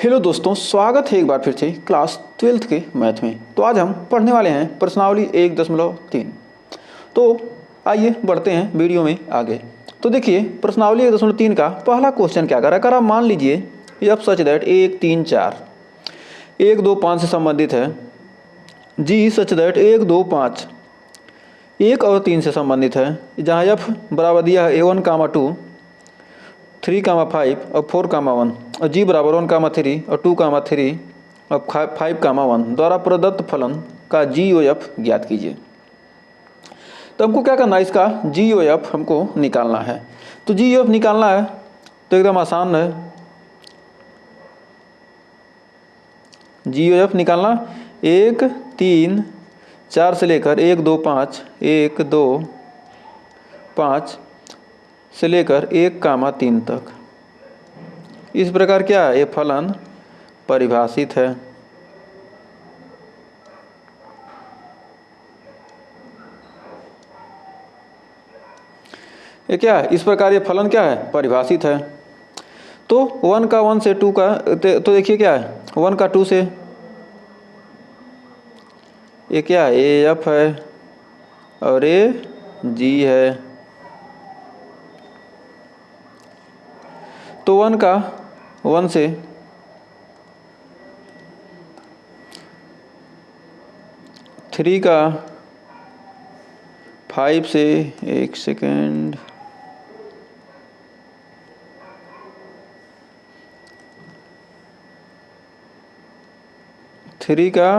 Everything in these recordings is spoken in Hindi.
हेलो दोस्तों, स्वागत है एक बार फिर से क्लास 12th के मैथ में। तो आज हम पढ़ने वाले हैं प्रश्नावली 1.3। तो आइए बढ़ते हैं वीडियो में आगे। तो देखिए प्रश्नावली 1.3 का पहला क्वेश्चन क्या कर रहा है। मान लीजिए एफ सच दैट 1 3 4 1 2 5 से संबंधित है, जी सच दैट 1 2 5 1 और 3 से संबंधित है, जहाँ एफ बराबर दिया है A1, 2 3, 5 और 4, 1 और जी बराबर 1, 3 और 2, 3 और 5, 1 द्वारा प्रदत्त फलन का जी ओ एफ ज्ञात कीजिए। तो हमको क्या करना है, इसका जी ओ एफ हमको निकालना है। तो जी ओ एफ निकालना है तो एकदम आसान है। जी ओ एफ निकालना 1 3 4 से लेकर 1 2 5 1 2 5 से लेकर 1, 3 तक। इस प्रकार क्या है, ये फलन परिभाषित है। ये क्या है, इस प्रकार ये फलन क्या है, परिभाषित है। तो 1 का 1 से 2 का तो देखिए क्या है, 1 का 2 से ये क्या है, ए एफ है और ये जी है। तो 1 का 1 से 3 का 5 से, एक सेकेंड, थ्री का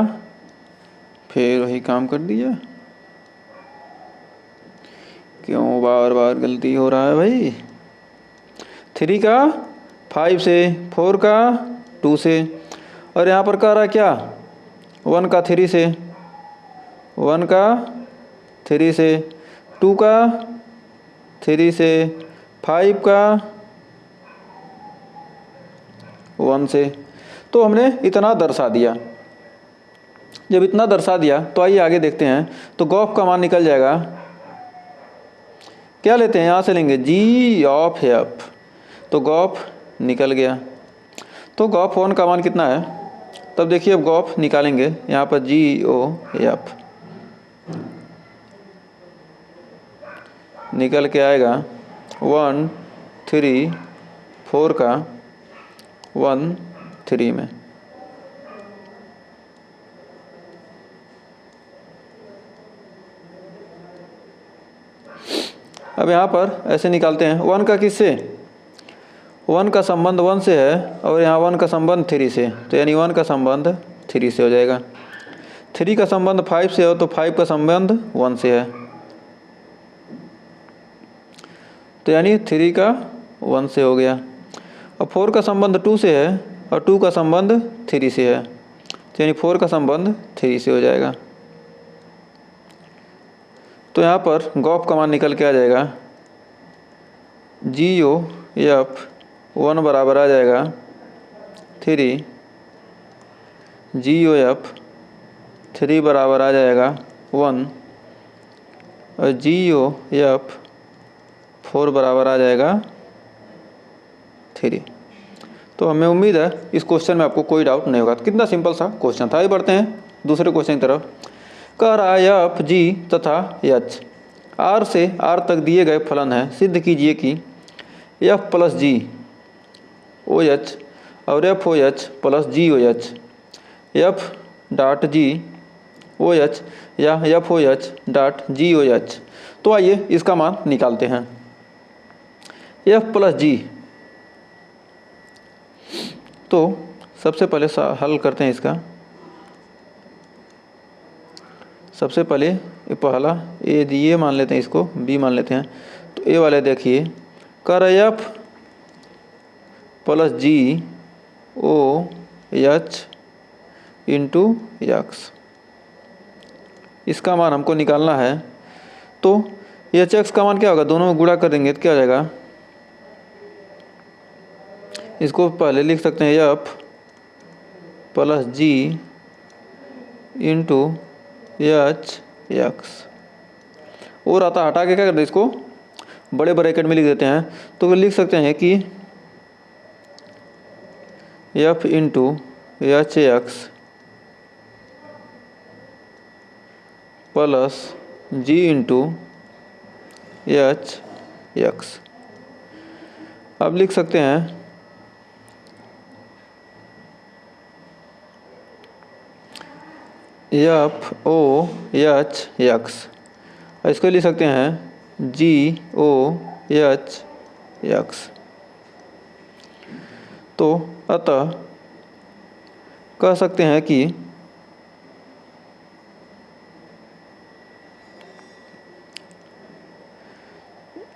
फिर वही काम कर दिया। क्यों बार बार गलती हो रहा है भाई। 3 का 5 से, 4 का 2 से, और यहाँ पर कह रहा है क्या, 1 का 3 से, 1 का 3 से, 2 का 3 से, 5 का 1 से। तो हमने इतना दर्शा दिया। जब इतना दर्शा दिया तो आइए आगे देखते हैं। तो गॉफ का मान निकल जाएगा, क्या लेते हैं, यहाँ से लेंगे जी ऑफ एफ। तो गॉफ निकल गया। तो गॉफ 1 का मान कितना है, तब देखिए अब गॉफ निकालेंगे। यहाँ पर जी ओ एफ निकल के आएगा 1 3 4 का 1 3 में। अब यहाँ पर ऐसे निकालते हैं, 1 का किससे, 1 का संबंध 1 से है और यहाँ 1 का संबंध 3 से, तो यानी 1 का संबंध 3 से हो जाएगा। 3 का संबंध 5 से हो तो 5 का संबंध 1 से है, तो यानी 3 का 1 से हो गया। और 4 का संबंध 2 से है और 2 का संबंध 3 से है, तो यानी 4 का संबंध 3 से हो जाएगा। तो यहाँ पर गॉफ का मान निकल के आ जाएगा जी ओ एफ 1 बराबर आ जाएगा 3, जी ओ एफ 3 बराबर आ जाएगा 1 और जी ओ एफ 4 बराबर आ जाएगा 3। तो हमें उम्मीद है इस क्वेश्चन में आपको कोई डाउट नहीं होगा। कितना सिंपल सा क्वेश्चन था। आइए बढ़ते हैं दूसरे क्वेश्चन की तरफ। कह रहा है एफ जी तथा एच आर से आर तक दिए गए फलन है, सिद्ध कीजिए कि एफ प्लस जी ओ एच और F O H plus G ओ एच एफ डॉट जी ओ एच या एफ ओ एच डॉट जी ओ एच। तो आइए इसका मान निकालते हैं। एफ प्लस जी, तो सबसे पहले हल करते हैं इसका। सबसे पहले ये पहला ए दिए मान लेते हैं, इसको बी मान लेते हैं। तो ए वाले देखिए, कर एफ प्लस जी ओ एच इंटू एक्स, इसका मान हमको निकालना है। तो एच एक्स का मान क्या होगा, दोनों में गुणा कर देंगे तो क्या हो जाएगा, इसको पहले लिख सकते हैं F plus G into H x, और आता हटा के क्या करते हैं, इसको बड़े ब्रैकेट में लिख देते हैं। तो लिख सकते हैं कि F into H X plus G into H X. अब लिख सकते हैं एफ ओ एच एक्स, इसको लिख सकते हैं जी ओ एच एक्स। तो अतः कह सकते हैं कि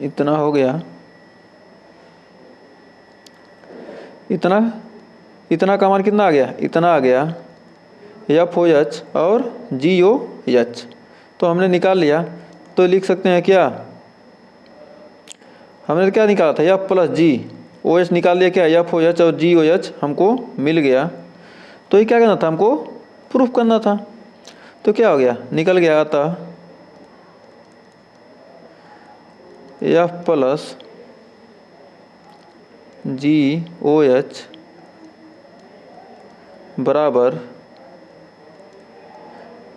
इतना हो गया, इतना का मान कितना आ गया, इतना आ गया एफ ओ एच और जी ओ एच, तो हमने निकाल लिया। तो लिख सकते हैं क्या, हमने क्या निकाला था, F plus G O H निकाल लिया, क्या एफ ओ एच और जी ओ एच हमको मिल गया। तो ये क्या करना था, हमको प्रूफ करना था। तो क्या हो गया, निकल गया था एफ प्लस जी ओ एच बराबर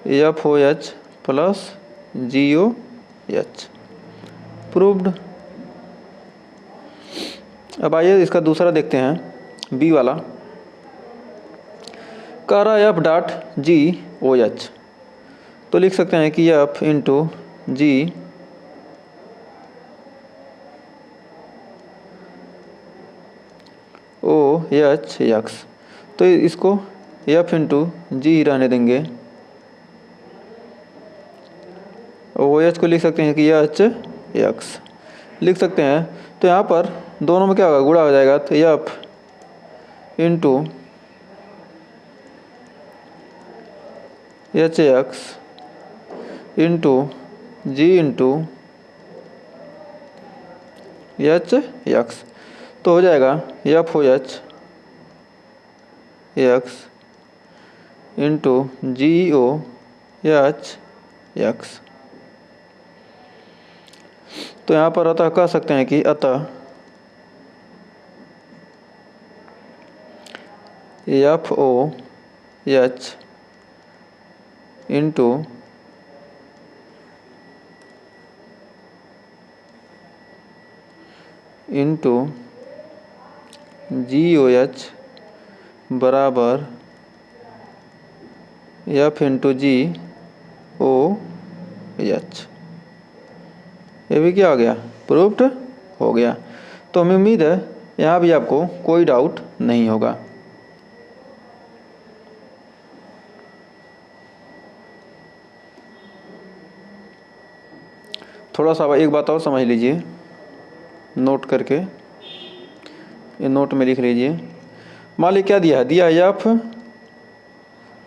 F O H plus G O H, proved. अब आइए इसका दूसरा देखते हैं, बी वाला। कह रहा है एफ डॉट जी ओ एच, तो लिख सकते हैं कि एफ इंटू जी ओ एच एक्स, तो इसको एफ इंटू जी रहने देंगे, ओ एच को लिख सकते हैं कि एच एक्स लिख सकते हैं। तो यहाँ पर दोनों में क्या होगा, गुणा हो जाएगा, तो F into H X into G into H x, तो हो जाएगा F O H X into जी ओ एच एक्स। तो यहाँ पर अतः कह सकते हैं कि अतः एफ ओ एच इंटू जी ओ एच बराबर एफ इंटू जी ओ एच। ये भी क्या हो गया, प्रूव्ड हो गया। तो हमें उम्मीद है यहाँ भी आपको कोई डाउट नहीं होगा। थोड़ा सा एक बात और समझ लीजिए, नोट करके ये नोट में लिख लीजिए। मान ली क्या दिया है, दिया है एफ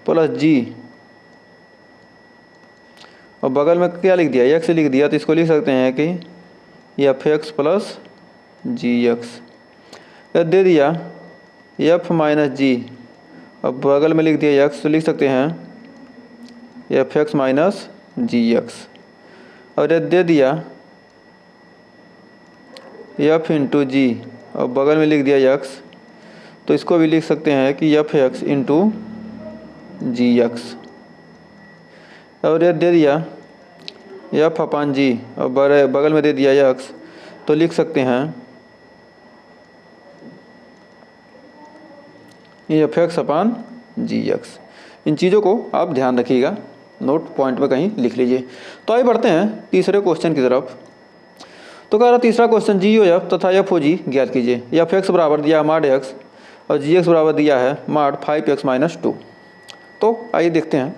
प्लस जी और बगल में क्या लिख दिया, एक्स लिख दिया, तो इसको लिख सकते हैं कि एफ एक्स प्लस जी एक्स। दे दिया एफ माइनस जी और बगल में लिख दिया एक्स, तो लिख सकते हैं एफ एक्स माइनस जी एक्स। और ये दे दिया एफ इंटू जी और बगल में लिख दिया एक्स, तो इसको भी लिख सकते हैं कि एफ एक्स इंटू जी एक्स। और ये दे दिया एफ अपान जी और बगल में दे दिया एक्स, तो लिख सकते हैं एफ एक्स अपान जी एक्स। इन चीज़ों को आप ध्यान रखिएगा, नोट पॉइंट में कहीं लिख लीजिए। तो आइए बढ़ते हैं तीसरे क्वेश्चन की तरफ। तो कह रहा तीसरा क्वेश्चन जी ओ एफ तथा एफ ओ जी ज्ञात कीजिए। एफ एक्स बराबर दिया माड एक्स और जी एक्स बराबर दिया है माड 5x माइनस 2। तो आइए देखते हैं,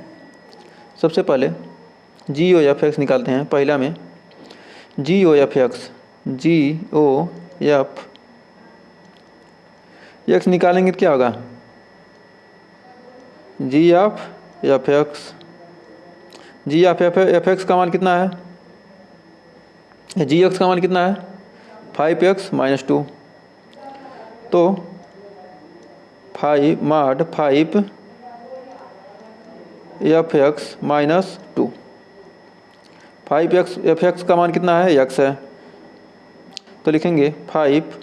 सबसे पहले जी ओ एफ एक्स निकालते हैं। पहला में जी ओ एफ एक्स, जी ओ एफ एक्स निकालेंगे तो क्या होगा, जी F X, G F x का मान कितना है, जी एक्स का मान कितना है 5x माइनस 2, तो 5 माड 5 F X minus 2, 5x F x का मान कितना है, x है, तो लिखेंगे 5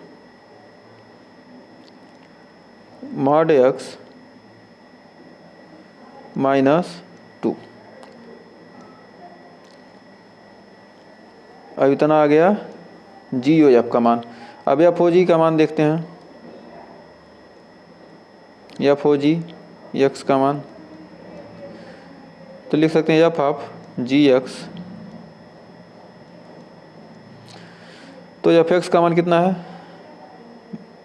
मॉड एक्स -2। अब इतना आ गया जी ओ एफ का मान। अब एफ ओ जी का मान देखते हैं। एफ ओ जी एक्स का मान तो लिख सकते हैं एफ ऑफ जी एक्स। तो एफ एक्स का मान कितना है?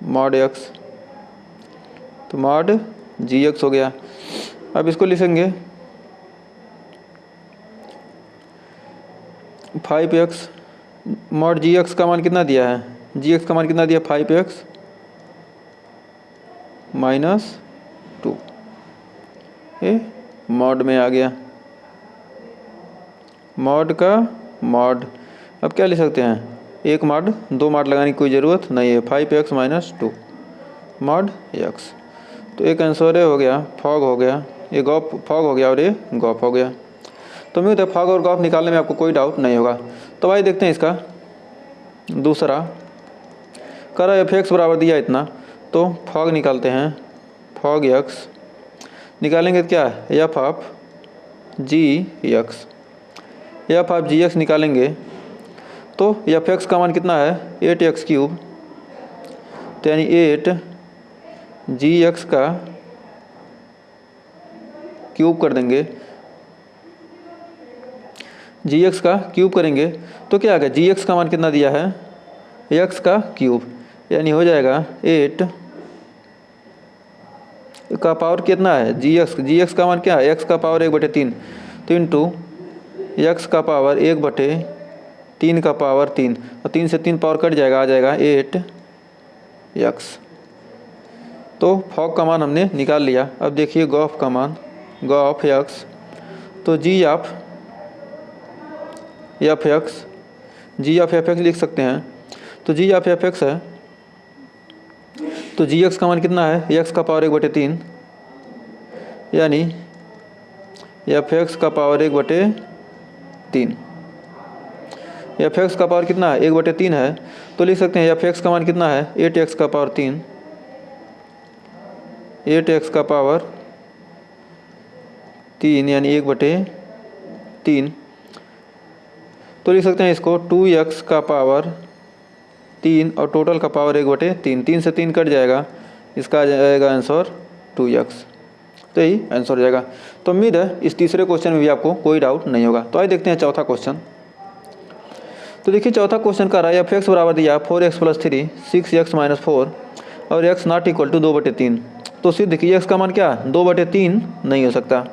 मॉड एक्स, तो मॉड जी एक्स हो गया। अब इसको लिखेंगे 5x। मॉड जी एक्स का मान कितना दिया है? जी एक्स का मान कितना दिया? 5x -2। ये मॉड में आ गया, मॉड का मॉड। अब क्या लिख सकते हैं? एक मॉड, दो मॉड लगाने की कोई ज़रूरत नहीं है। 5x -2 mod x. तो एक आंसर हो गया फॉग हो गया, ये गॉफ फॉग हो गया और ये गॉफ हो गया। तो उम्मीद है फॉग और गॉफ निकालने में आपको कोई डाउट नहीं होगा। तो आइए देखते हैं इसका दूसरा। करा एफ एक्स बराबर दिया इतना, तो फॉग निकालते हैं। फॉग एक्स निकालेंगे तो क्या है? F of ji x. F of ji x निकालेंगे तो एफ एक्स का मान कितना है? 8x3। तो यानी 8 जी एक्स का क्यूब कर देंगे। जी एक्स का क्यूब करेंगे तो क्या आ गया? जी एक्स का मान कितना दिया है? एक्स का क्यूब, यानी हो जाएगा 8 का पावर कितना है? जी एक्स का मान क्या है? एक्स का पावर 1/3। तो इंटू एक्स का पावर 1/3 का पावर 3, और 3 से 3 पावर कट जाएगा, आ जाएगा 8x। तो फॉग का मान हमने निकाल लिया। अब देखिए गॉफ का मान, गॉफ एक्स। तो G of F X, G of F X लिख सकते हैं। तो जी ऑफ एफ एक्स है, तो जी एक्स का मान कितना है? एक्स का पावर 1/3, यानी एफ एक्स का पावर 1/3। एफ एक्स का पावर कितना है? 1/3 है। तो लिख सकते हैं एफ एक्स का मान कितना है? 8x का पावर 3, 8x का पावर 3 यानी 1/3। तो लिख सकते हैं इसको 2x का पावर 3 और टोटल का पावर 1/3। 3 से 3 कट जाएगा, इसका आ जाएगा आंसर 2x। तो यही आंसर हो जाएगा। तो उम्मीद है इस तीसरे क्वेश्चन में भी आपको कोई डाउट नहीं होगा। तो आइए देखते हैं चौथा क्वेश्चन। तो देखिए चौथा क्वेश्चन का रहा है एफ एक्स बराबर दिया 4x + 3 6x - 4 और x नॉट इक्वल टू 2/3। तो सिद्ध देखिए x का मान क्या? 2/3 नहीं हो सकता।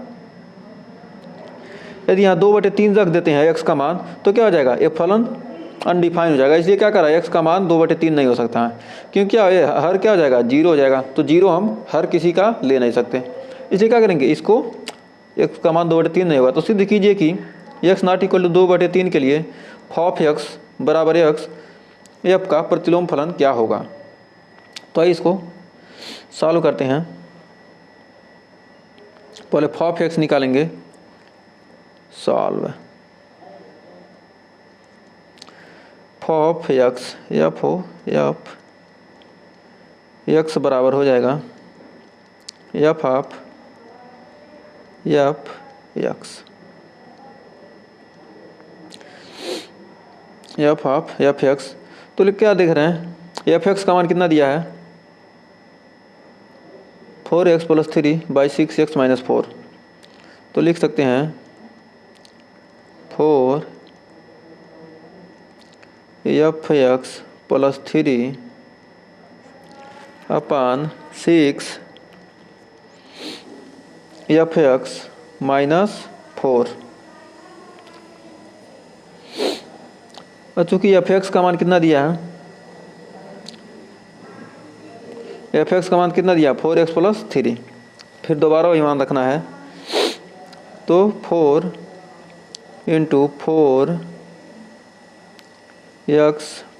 यदि यहाँ 2/3 रख देते हैं x का मान तो क्या हो जाएगा? ये फलन अनडिफाइन हो जाएगा। इसलिए क्या करा? x का मान 2/3 नहीं हो सकता है, क्योंकि क्या ये हर क्या हो जाएगा? 0 हो जाएगा। तो 0 हम हर किसी का ले नहीं सकते, इसलिए क्या करेंगे? इसको x का मान 2/3 नहीं होगा। तो सिद्ध कीजिए कि x नॉट इक्वल टू 2/3 के लिए फॉफ x बराबर x f का प्रतिलोम फलन क्या होगा। तो आइए इसको सॉल्व करते हैं। पहले फॉफ x निकालेंगे। सॉल्व फॉफ x, एफ हो एफ x बराबर हो जाएगा F of F x, F of F X. तो क्या देख रहे हैं? एफ एक्स का मान कितना दिया है? 4x + 3/6x - 4। तो लिख सकते हैं 4 एफ एक्स + 3/6 एफ एक्स -4। और चूँकि एफ एक्स का मान कितना दिया है? एफ एक्स का मान कितना दिया? 4x + 3। फिर दोबारा वही मान रखना है। तो 4 × 4x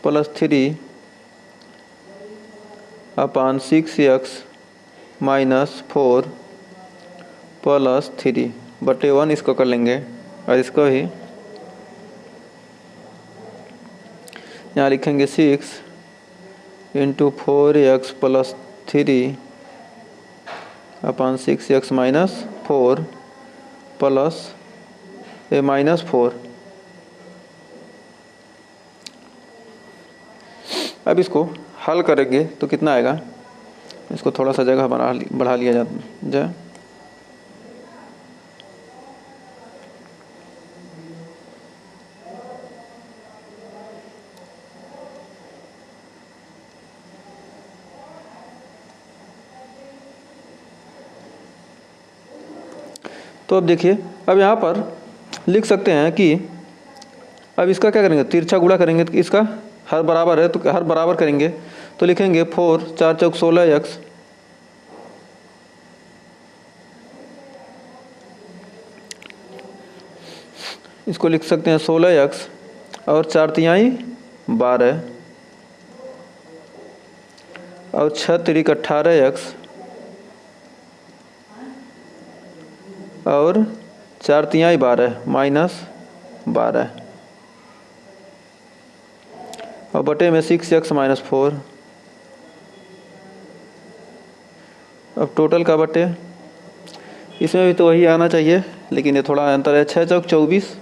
+ 3/6x - 4 + 3/1 इसको कर लेंगे, और इसको ही यहाँ लिखेंगे 6 × 4x + 3 अपान 6x माइनस 4 प्लस ए माइनस 4। अब इसको हल करेंगे तो कितना आएगा, इसको थोड़ा सा जगह बढ़ा लिया जाए। तो अब देखिए, अब यहाँ पर लिख सकते हैं कि अब इसका क्या करेंगे, तिरछा गुणा करेंगे तो इसका हर बराबर है तो हर बराबर करेंगे तो लिखेंगे 4 4 चौक 16x इसको लिख सकते हैं 16x और 4 तिहाई 12 और 6 तिरिक 18x और 4 तिहाई 12 माइनस 12 और बटे में 6x माइनस 4। अब टोटल का बटे, इसमें भी तो वही आना चाहिए लेकिन ये थोड़ा अंतर है। 6 चौक 24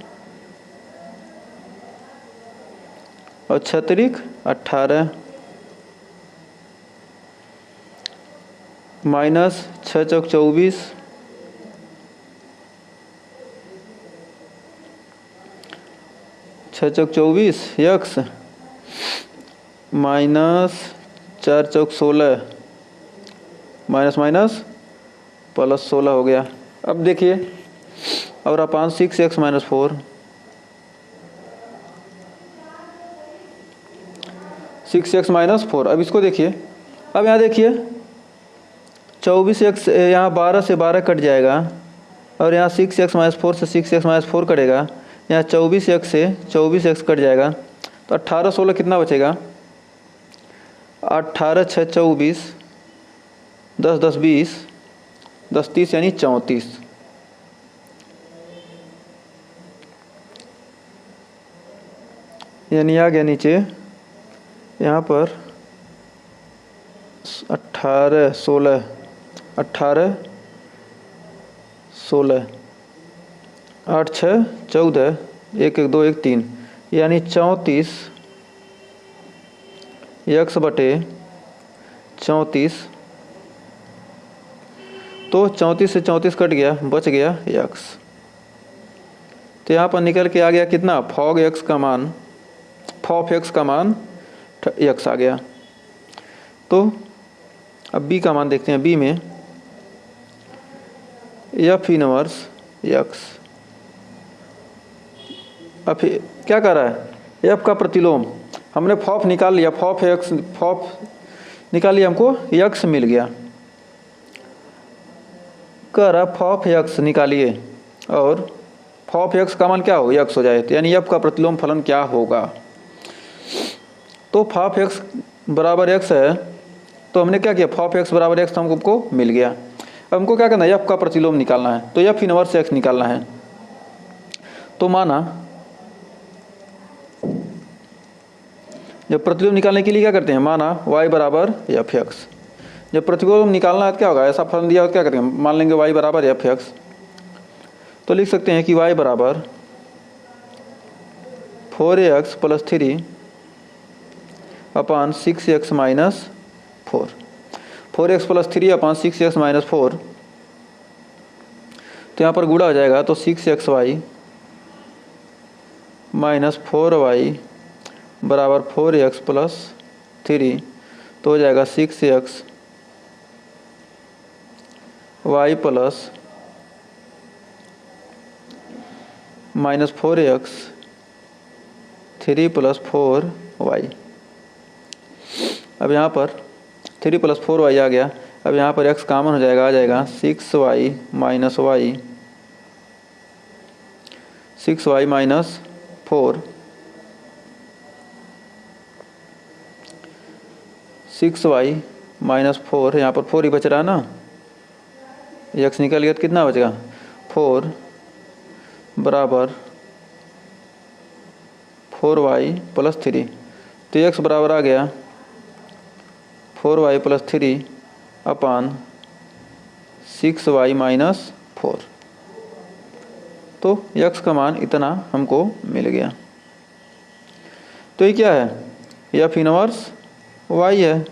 और 6 तिरिक 18 माइनस 6 चौक 24 6 चौक 24 x माइनस 4 चौक 16 माइनस माइनस प्लस 16 हो गया। अब देखिए, और अपान 6x माइनस 4 6x माइनस 4। अब इसको देखिए, अब यहाँ देखिए 24x यहाँ 12 से 12 कट जाएगा और यहाँ 6x माइनस 4 से 6x माइनस 4 कटेगा, यहाँ 24x से 24x कट जाएगा तो 18 16 कितना बचेगा, 18 6 24 10 10 20 10 30 यानी 34। यानी आ गया नीचे यहाँ पर 18 16 18 16 8 6 14 1 1 2 1 3 यानी 34 x बटे 34। तो 34 से 34 कट गया, बच गया x। तो यहाँ पर निकल के आ गया कितना, फॉग x का मान x आ गया। तो अब b का मान देखते हैं। b में f इनवर्स x, अब क्या कर रहा है, f का प्रतिलोम हमने फॉफ निकाल लिया, फॉफ निकाल लिया, हमको x मिल गया। कर फॉफ x निकालिए और फॉफ x का मान क्या हो, x हो जाए, तो यानी f का प्रतिलोम फलन क्या होगा। तो फॉफ x बराबर x है, तो हमने क्या किया, फॉफ x बराबर x हमको मिल गया। अब हमको क्या करना है, f का प्रतिलोम निकालना है, तो f इनवर्स x निकालना है। तो माना जब प्रतिलोम निकालने के लिए क्या करते हैं, माना y बराबर f(x), जब प्रतिलोम निकालना है तो क्या होगा, ऐसा फलन दिया हो क्या करेंगे, मान लेंगे y बराबर f(x), तो लिख सकते हैं कि y बराबर 4x प्लस 3 अपान 6x माइनस 4। 4x प्लस 3 अपान 6x माइनस 4, तो यहाँ पर गुणा हो जाएगा तो 6xy माइनस 4y बराबर 4x प्लस 3, तो हो जाएगा 6x y plus minus 4x 3 plus 4y। अब यहाँ पर 3 प्लस 4y आ गया। अब यहाँ पर x कॉमन हो जाएगा, आ जाएगा 6y minus y 6y minus 4 6y minus 4, यहाँ पर 4 ही बच रहा है ना, x निकल गया तो कितना बचेगा 4 बराबर 4y प्लस 3, तो x बराबर आ गया 4y प्लस 3 अपान 6y माइनस 4। तो x का मान इतना हमको मिल गया। तो ये क्या है, एफ इनवर्स y है।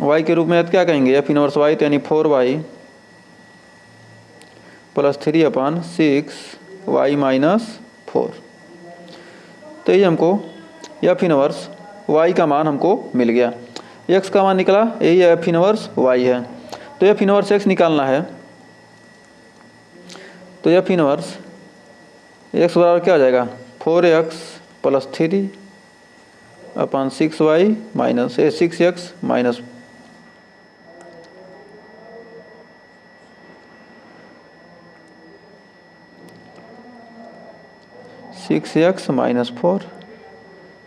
y के रूप में क्या कहेंगे, एफ इनवर्स y, तो यानी 4y प्लस 3/6 y माइनस 4। तो ये हमको एफ इनवर्स y का मान हमको मिल गया। x का मान निकला, यही एफ इनवर्स y है। तो एफ इनवर्स x निकालना है। तो एफ इनवर्स x बराबर क्या हो जाएगा, 4x plus 3/6y minus 6x minus 6x minus 4।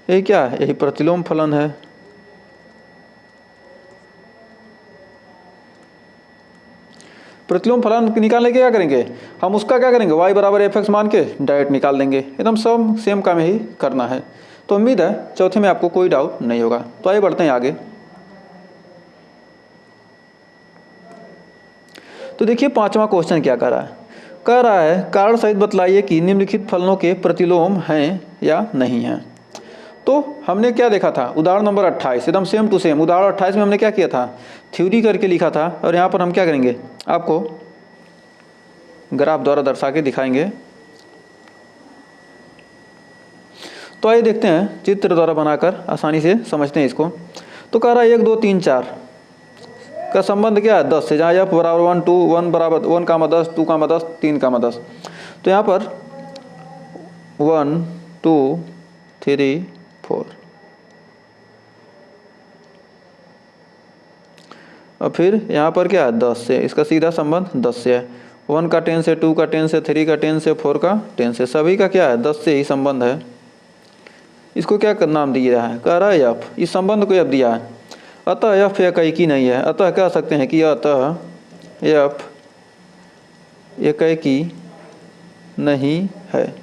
ये क्या है, यही प्रतिलोम फलन है। प्रतिलोम फलन निकालने के क्या करेंगे हम, उसका क्या करेंगे, y बराबर एफ एक्स मान के डायरेक्ट निकाल देंगे। एकदम सब सेम काम ही करना है। तो उम्मीद है चौथे में आपको कोई डाउट नहीं होगा। तो आइए बढ़ते हैं आगे। तो देखिए 5वां क्वेश्चन क्या कह रहा है कारण सहित बतलाइए कि निम्नलिखित फलनों के प्रतिलोम हैं या नहीं हैं। तो हमने क्या देखा था, उदाहरण नंबर 28, एकदम सेम टू सेम। उदाहरण 28 में हमने क्या किया था, थ्योरी करके लिखा था, और यहाँ पर हम क्या करेंगे, आपको ग्राफ द्वारा दर्शा के दिखाएंगे। तो आइए देखते हैं, चित्र द्वारा बनाकर आसानी से समझते हैं इसको। तो कह रहा है 1 2 3 4 का संबंध क्या है 10 से, जहाँ एफ बराबर 1 2 1 बराबर 1 कामा 10 2 कामा 10 3 कामा 10। तो यहाँ पर 1 2 3 4 और फिर यहाँ पर क्या है 10 से, इसका सीधा संबंध 10 से है। 1 का 10 से, 2 का 10 से, 3 का 10 से, 4 का 10 से, सभी का क्या है 10 से ही संबंध है। इसको क्या नाम दिया है, कह रहा है एफ, इस संबंध को एफ दिया है। अतः एफ एकाएकी नहीं है। अतः कह सकते हैं कि अतः एफ एकाएकी नहीं है,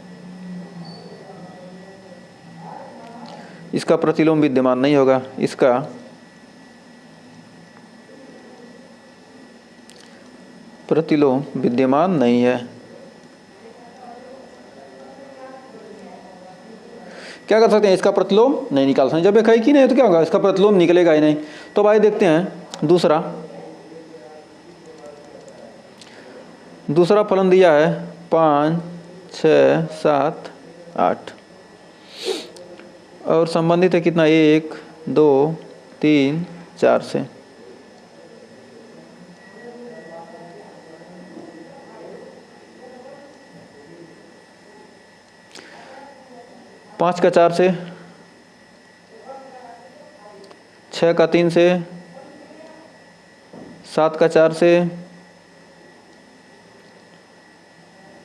इसका प्रतिलोम विद्यमान नहीं होगा, इसका प्रतिलोम विद्यमान नहीं है। क्या कर सकते हैं, इसका प्रतिलोम नहीं निकाल सकते। जब एकाएकी नहीं है तो क्या होगा, इसका प्रतिलोम निकलेगा ही नहीं। तो भाई देखते हैं दूसरा फलन दिया है 5 6 7 8 और संबंधित है कितना 1 2 3 4 से। पाँच का 4 से, 6 का 3 से, 7 का 4 से,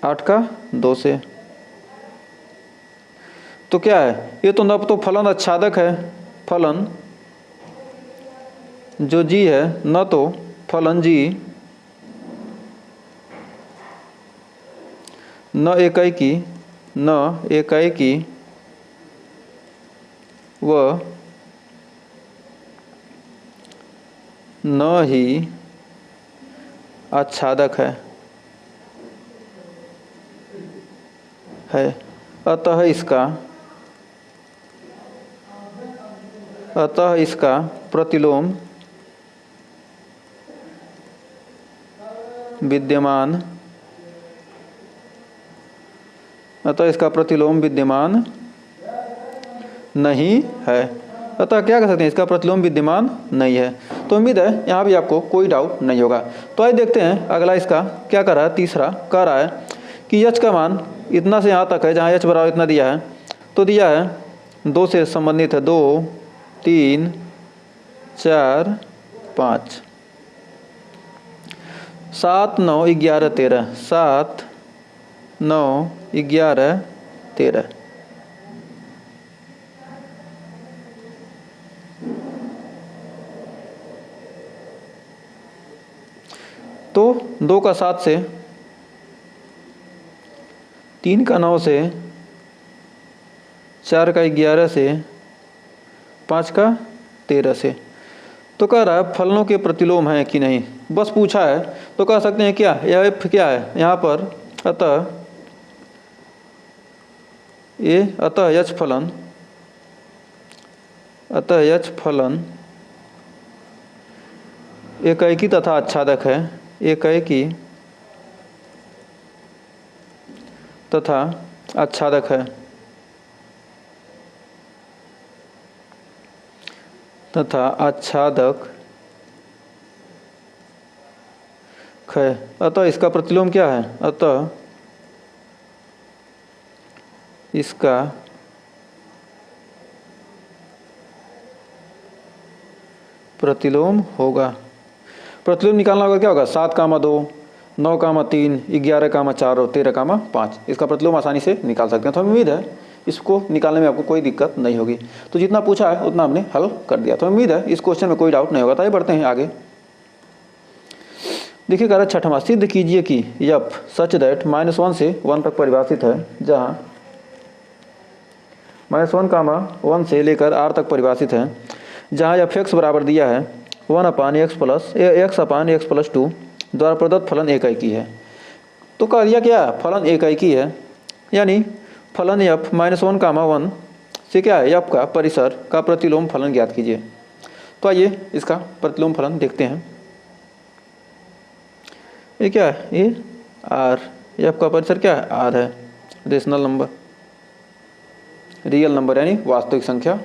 8 का 2 से। तो क्या है, ये तो न तो फलन आच्छादक है, फलन जो जी है, न तो फलन जी न एकाएकी व न ही आच्छादक है। अतः इसका प्रतिलोम विद्यमान नहीं है। अतः क्या कर सकते हैं, इसका प्रतिलोम विद्यमान नहीं है। तो उम्मीद है यहाँ भी आपको कोई डाउट नहीं होगा। तो आइए देखते हैं अगला, इसका क्या कर रहा है, तीसरा कह रहा है कि h का मान इतना से यहाँ तक है, जहाँ h बराबर इतना दिया है। तो दिया है 2 से संबंधित है, 2 3 4 5 7 9 11 13, 7 9 11 13। तो 2 का 7 से, 3 का 9 से, 4 का 11 से, 5 का 13 से। तो कह रहा है फलनों के प्रतिलोम हैं कि नहीं। बस पूछा है तो कह सकते हैं क्या एफ क्या है यहाँ पर, अतः यच फलन एकैकी तथा आच्छादक है, एकैकी तथा आच्छादक है, है। अतः इसका प्रतिलोम क्या है, अतः इसका प्रतिलोम होगा। प्रतिलोम निकालना होगा, क्या होगा 7,2, 9,3, 11,4 और 13,5। इसका प्रतिलोम आसानी से निकाल सकते हैं। तो हमें उम्मीद है इसको निकालने में आपको कोई दिक्कत नहीं होगी। तो जितना पूछा है उतना हमने हल कर दिया। तो उम्मीद है इस क्वेश्चन में कोई डाउट नहीं होगा। तो आइए बढ़ते हैं आगे। देखिए कह रहा है 6वां, सिद्ध कीजिए कि यफ सच दैट -1 से 1 तक परिभाषित है, जहाँ -1, 1 से लेकर r तक परिभाषित है, जहाँ एफ एक्स बराबर दिया है 1/x+2 द्वारा प्रदत्त फलन एकैकी है। तो कह दिया क्या फलन एकैकी है, यानी फलन f -1, 1 से क्या है f का परिसर का प्रतिलोम फलन ज्ञात कीजिए। तो आइए इसका प्रतिलोम फलन देखते हैं। ये क्या है, ये r, f का परिसर क्या है r है, रेशनल नंबर, रियल नंबर यानी वास्तविक संख्या,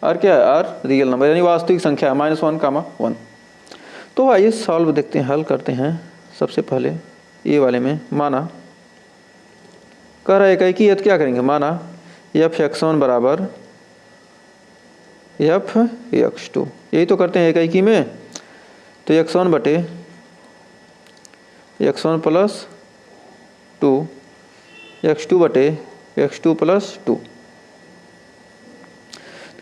और क्या है r रियल नंबर यानी वास्तविक संख्या -1, 1। तो आइए सॉल्व देखते हैं, हल करते हैं। सबसे पहले ये वाले में माना कह रहा है एकैकी है, तो क्या करेंगे, माना f(x1) बराबर f(x2), यही तो करते हैं एकैकी में। तो x1 बटे x1 + 2, x2 बटे x2 + 2,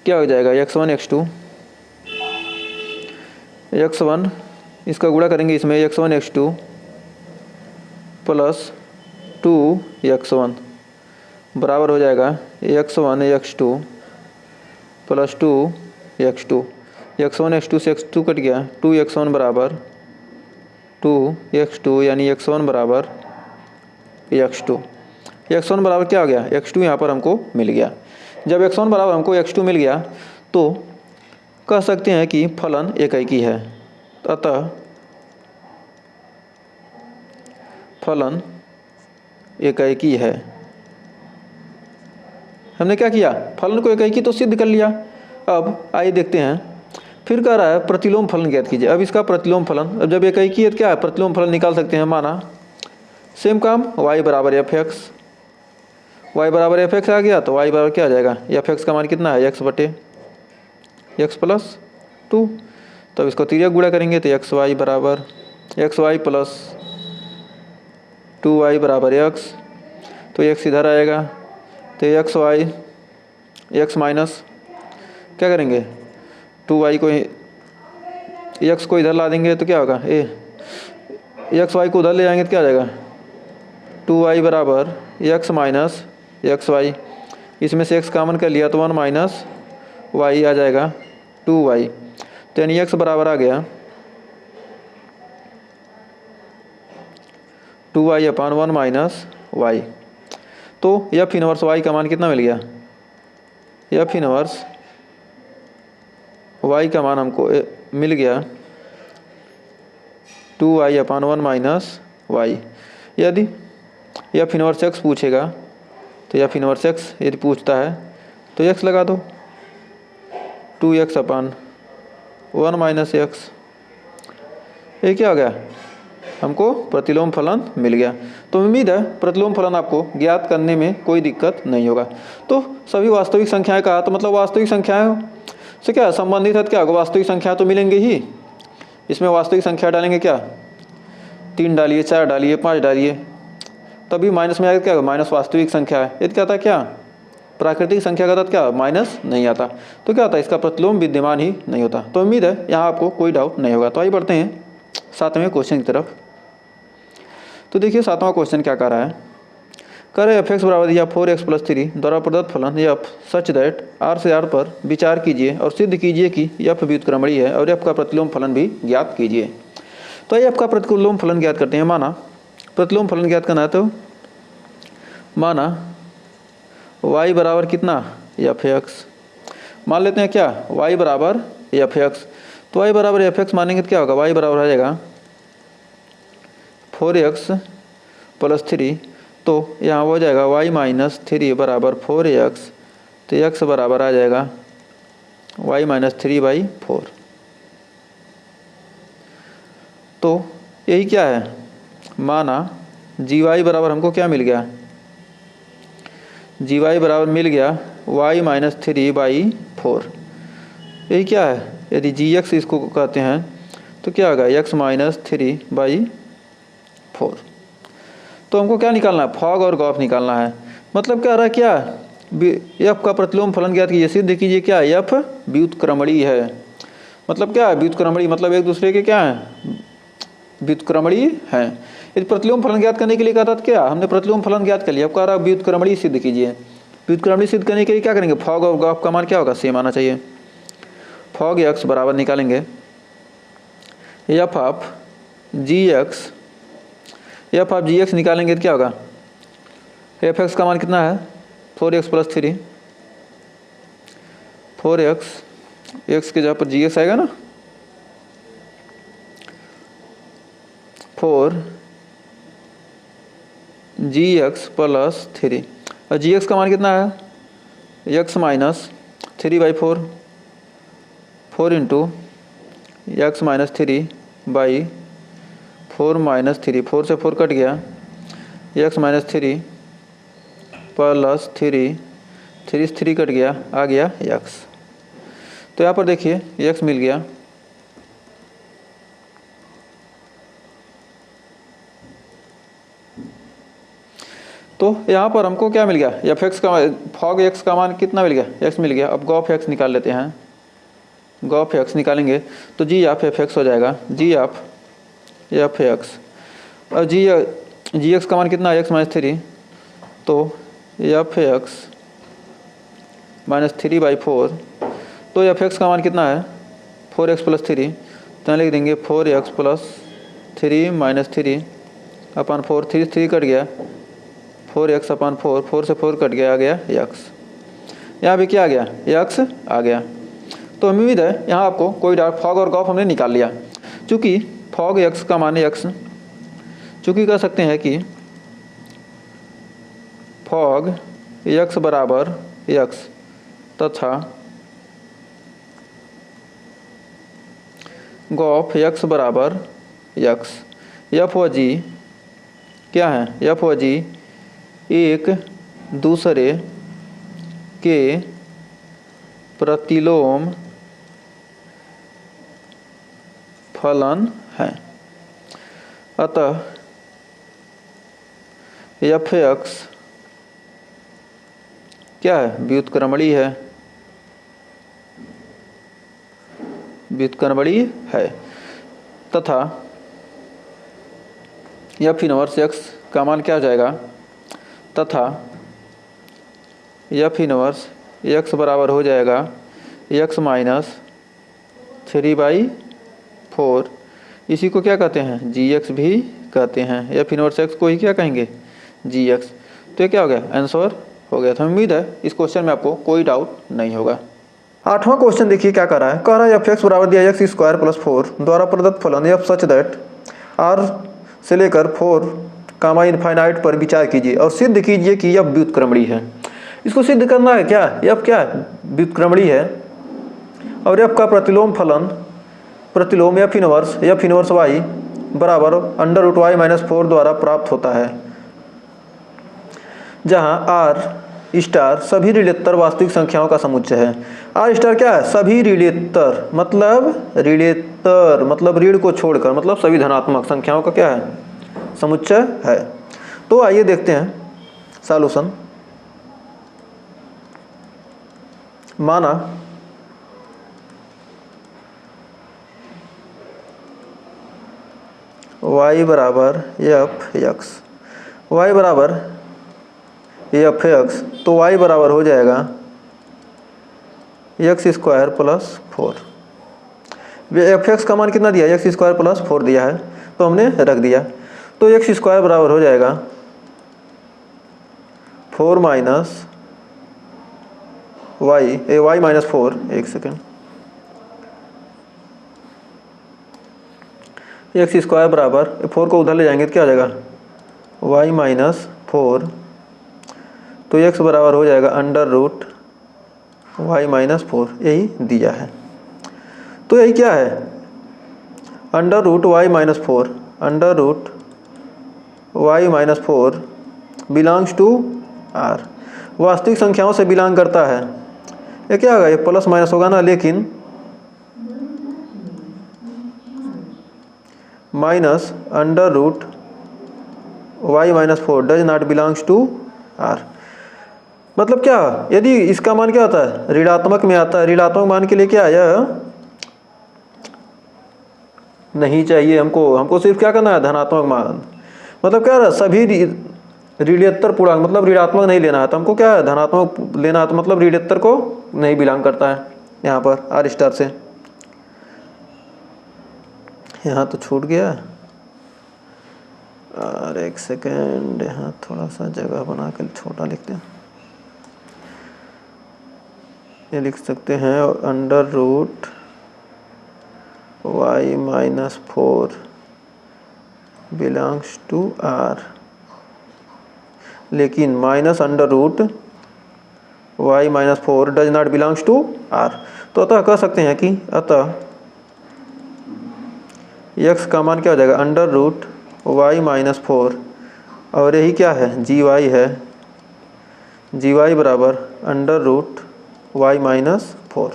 क्या हो जाएगा x1 x2, x1 इसका गुणा करेंगे इसमें, x1 x2 + 2x1 बराबर हो जाएगा x1 x2 + 2x2। x1 x2 से x2 कट गया, 2x1 बराबर 2x2 यानी x1 बराबर x2। x1 बराबर क्या हो गया, x2 यहाँ पर हमको मिल गया। जब x1 बराबर हमको x2 मिल गया तो कह सकते हैं कि फलन एकैकी है, अतः फलन एकैकी है। हमने क्या किया, फलन को एकैकी तो सिद्ध कर लिया। अब आइए देखते हैं, फिर कह रहा है प्रतिलोम फलन ज्ञात कीजिए। अब इसका प्रतिलोम फलन, अब जब एकैकी है तो क्या है प्रतिलोम फलन निकाल सकते हैं। माना सेम काम y बराबर fx, y बराबर fx आ गया, तो y बराबर क्या आ जाएगा, fx का मान कितना है x बटे x + 2। तब इसको तिर्यक गुणा करेंगे तो xy बराबर xy + 2y बराबर x, तो x इधर आएगा, तो xy x माइनस क्या करेंगे 2y को, x को इधर ला देंगे तो क्या होगा, xy को उधर ले जाएंगे तो क्या आ जाएगा 2y बराबर x माइनस xy, इसमें से x कॉमन कर लिया तो 1 माइनस y आ जाएगा 2y। तो यानी x बराबर आ गया 2y/1 माइनस y। तो f इनवर्स y का मान कितना मिल गया, f इनवर्स y का मान हमको मिल गया 2y/1 माइनस y। यदि f इनवर्स x पूछेगा तो f इनवर्स x यदि पूछता है तो x लगा दो, 2x/1 माइनस x। ये क्या हो गया, हमको प्रतिलोम फलन मिल गया। तो उम्मीद है प्रतिलोम फलन आपको ज्ञात करने में कोई दिक्कत नहीं होगा। तो सभी वास्तविक संख्याएं कहा, तो मतलब वास्तविक संख्याएं से क्या संबंधित है, क्या होगा वास्तविक संख्या तो मिलेंगे ही। इसमें वास्तविक संख्या डालेंगे क्या, 3 डालिए, 4 डालिए, 5 डालिए, तभी माइनस में आएगा, क्या होगा माइनस वास्तविक संख्या है। यदि क्या था, क्या प्राकृतिक संख्या का था क्या माइनस नहीं आता, तो क्या होता है इसका प्रतिलोम विद्यमान ही नहीं होता। तो उम्मीद है यहाँ आपको कोई डाउट नहीं होगा। तो आइए बढ़ते हैं 7वें क्वेश्चन की तरफ। तो देखिए 7वां क्वेश्चन क्या कर रहा है, कह रहे f(x) बराबर दिया 4x+3 द्वारा प्रदत्त फलन f सच दैट r से r पर विचार कीजिए और सिद्ध कीजिए कि f व्युत्क्रमणीय है और f का प्रतिलोम फलन भी ज्ञात कीजिए। तो ये आपका प्रतिलोम फलन ज्ञात करते हैं। माना प्रतिलोम फलन ज्ञात करना है तो माना y बराबर कितना एफ एक्स, मान लेते हैं क्या y बराबर एफ एक्स। तो y बराबर एफ एक्स मानेंगे तो क्या होगा, y बराबर आ जाएगा 4x + 3। तो यहाँ हो जाएगा y - 3 बराबर 4x, तो x बराबर आ जाएगा y - 3/4। तो यही क्या है, माना gy बराबर हमको क्या मिल गया, gy बराबर मिल गया y - 3/4। यही क्या है, यदि gx इसको कहते हैं तो क्या होगा x - 3/4। तो हमको क्या निकालना है, फॉग और गॉफ निकालना है। मतलब क्या रहा, क्या एफ का प्रतिलोम फलन ज्ञात कीजिए, सिद्ध कीजिए क्या एफ व्युत्क्रमणीय है। मतलब क्या है व्युत्क्रमणीय, मतलब एक दूसरे के क्या है, व्युत्क्रमणीय हैं। यदि प्रतिलोम फलन ज्ञात करने के लिए कहा था क्या, हमने प्रतिलोम फलन ज्ञात कर लिया, अब कह रहा व्युत्क्रमणीय सिद्ध कीजिए। व्युत्क्रमणीय सिद्ध करने के लिए क्या करेंगे, फॉग और गॉफ का मान क्या होगा, सेम आना चाहिए। फॉग एक्स बराबर निकालेंगे F of ji x, F of ji x निकालेंगे तो क्या होगा, एफ एक्स का मान कितना है 4x + 3, 4x एक्स के जगह पर जी एक्स आएगा ना, 4gx + 3, और gx का मान कितना है x - 3/4, 4 × x - 3/4 - 3, 4 से 4 कट गया, x - 3 + 3, 3 से 3 कट गया, आ गया x। तो यहाँ पर देखिए x मिल गया। तो यहाँ पर हमको क्या मिल गया, एफ एक्स का फॉग एक्स का मान कितना मिल गया, एक्स मिल गया। अब गॉफ एक्स निकाल लेते हैं, गॉफ एक्स निकालेंगे तो जी ऑफ एफ एक्स हो जाएगा, जी ऑफ एफ एक्स, और जी एक्स का मान कितना है x - 3, तो एफ एक्स - 3/4, तो एफ एक्स का मान कितना है 4x + 3, तो लिख देंगे 4x + 3 - 3/4, 3 से 3 कट गया, 4x/4, 4 से 4 कट गया, आ गया x। यहाँ भी क्या आ गया, x आ गया। तो उम्मीद है यहाँ आपको कोई डाउट, फॉग और गॉफ हमने निकाल लिया। चूँकि फॉग x का मान x, चूँकि कह सकते हैं कि फॉग x बराबर x तथा गॉफ x बराबर x, एफ व जी क्या है, एफ व जी एक दूसरे के प्रतिलोम फलन है। अतः एफ एक्स क्या है, व्युत्क्रमणीय है, व्युत्क्रमणीय है, तथा एफ इनवर्स एक्स का मान क्या हो जाएगा, तथा एफ इनवर्स एक्स बराबर हो जाएगा x - 3/4। इसी को क्या कहते हैं, gx भी कहते हैं। एफ इनवर्स एक्स को ही क्या कहेंगे, gx। तो ये क्या हो गया, आंसर हो गया। तो उम्मीद है इस क्वेश्चन में आपको कोई डाउट नहीं होगा। 8वां क्वेश्चन देखिए क्या कर रहा है, कह रहा है एफ एक्स बराबर दिया x² + 4 द्वारा प्रदत्त फलन एफ सच दैट r से लेकर 4, इनफाइनाइट पर विचार कीजिए और सिद्ध कीजिए कि यह व्युत्क्रमणीय है। इसको सिद्ध करना है क्या, एफ क्या है, व्युत्क्रमणीय है, और एफ का प्रतिलोम फलन, प्रतिलोम एफ इनवर्स y बराबर √y - 4 द्वारा प्राप्त होता है, जहां r स्टार सभी ऋणोत्तर वास्तविक संख्याओं का समुच्चय है। r स्टार क्या है, सभी ऋणोत्तर, मतलब ऋण को छोड़कर, मतलब सभी धनात्मक संख्याओं का क्या है, समुच्चय है। तो आइए देखते हैं सॉल्यूशन। माना y बराबर एफ एक्स, y बराबर एफ एक्स, तो y बराबर हो जाएगा x² + 4। एफ एक्स का मान कितना दिया है, x² + 4 दिया है, तो हमने रख दिया। तो एक्स स्क्वायर बराबर हो जाएगा 4 माइनस वाई माइनस 4, एक सेकेंड, एक्स स्क्वायर बराबर 4 को उधर ले जाएंगे तो क्या हो जाएगा वाई माइनस 4, तो एक्स बराबर हो जाएगा अंडर रूट वाई माइनस 4, यही दिया है। तो यही क्या है under root Y minus 4, under root Y minus 4 belongs to R, वास्तविक संख्याओं से बिलोंग करता है। ये क्या होगा, ये प्लस माइनस होगा ना, लेकिन minus under root Y minus 4 does not belongs to R. मतलब क्या, यदि इसका मान क्या होता है ऋणात्मक में आता है, ऋणात्मक मान के लिए क्या है नहीं चाहिए हमको सिर्फ क्या करना है धनात्मक मान। मतलब क्या है सभी ऋणोत्तर पूर्णांक मतलब ऋणात्मक नहीं लेना है, तो हमको क्या है धनात्मक लेना है, तो मतलब ऋणोत्तर को नहीं बिलोंग करता है यहाँ पर आर स्टार से। यहाँ तो छूट गया और एक सेकेंड, यहाँ थोड़ा सा जगह बना कर छोटा लिखते हैं, ये लिख सकते हैं under root Y minus 4 belongs to R, लेकिन minus under root Y minus 4 does not belongs to R. तो अतः कह सकते हैं कि अतः x का मान क्या हो जाएगा अंडर रूट वाई माइनस 4, और यही क्या है जी वाई है, जी वाई बराबर अंडर रूट वाई माइनस 4।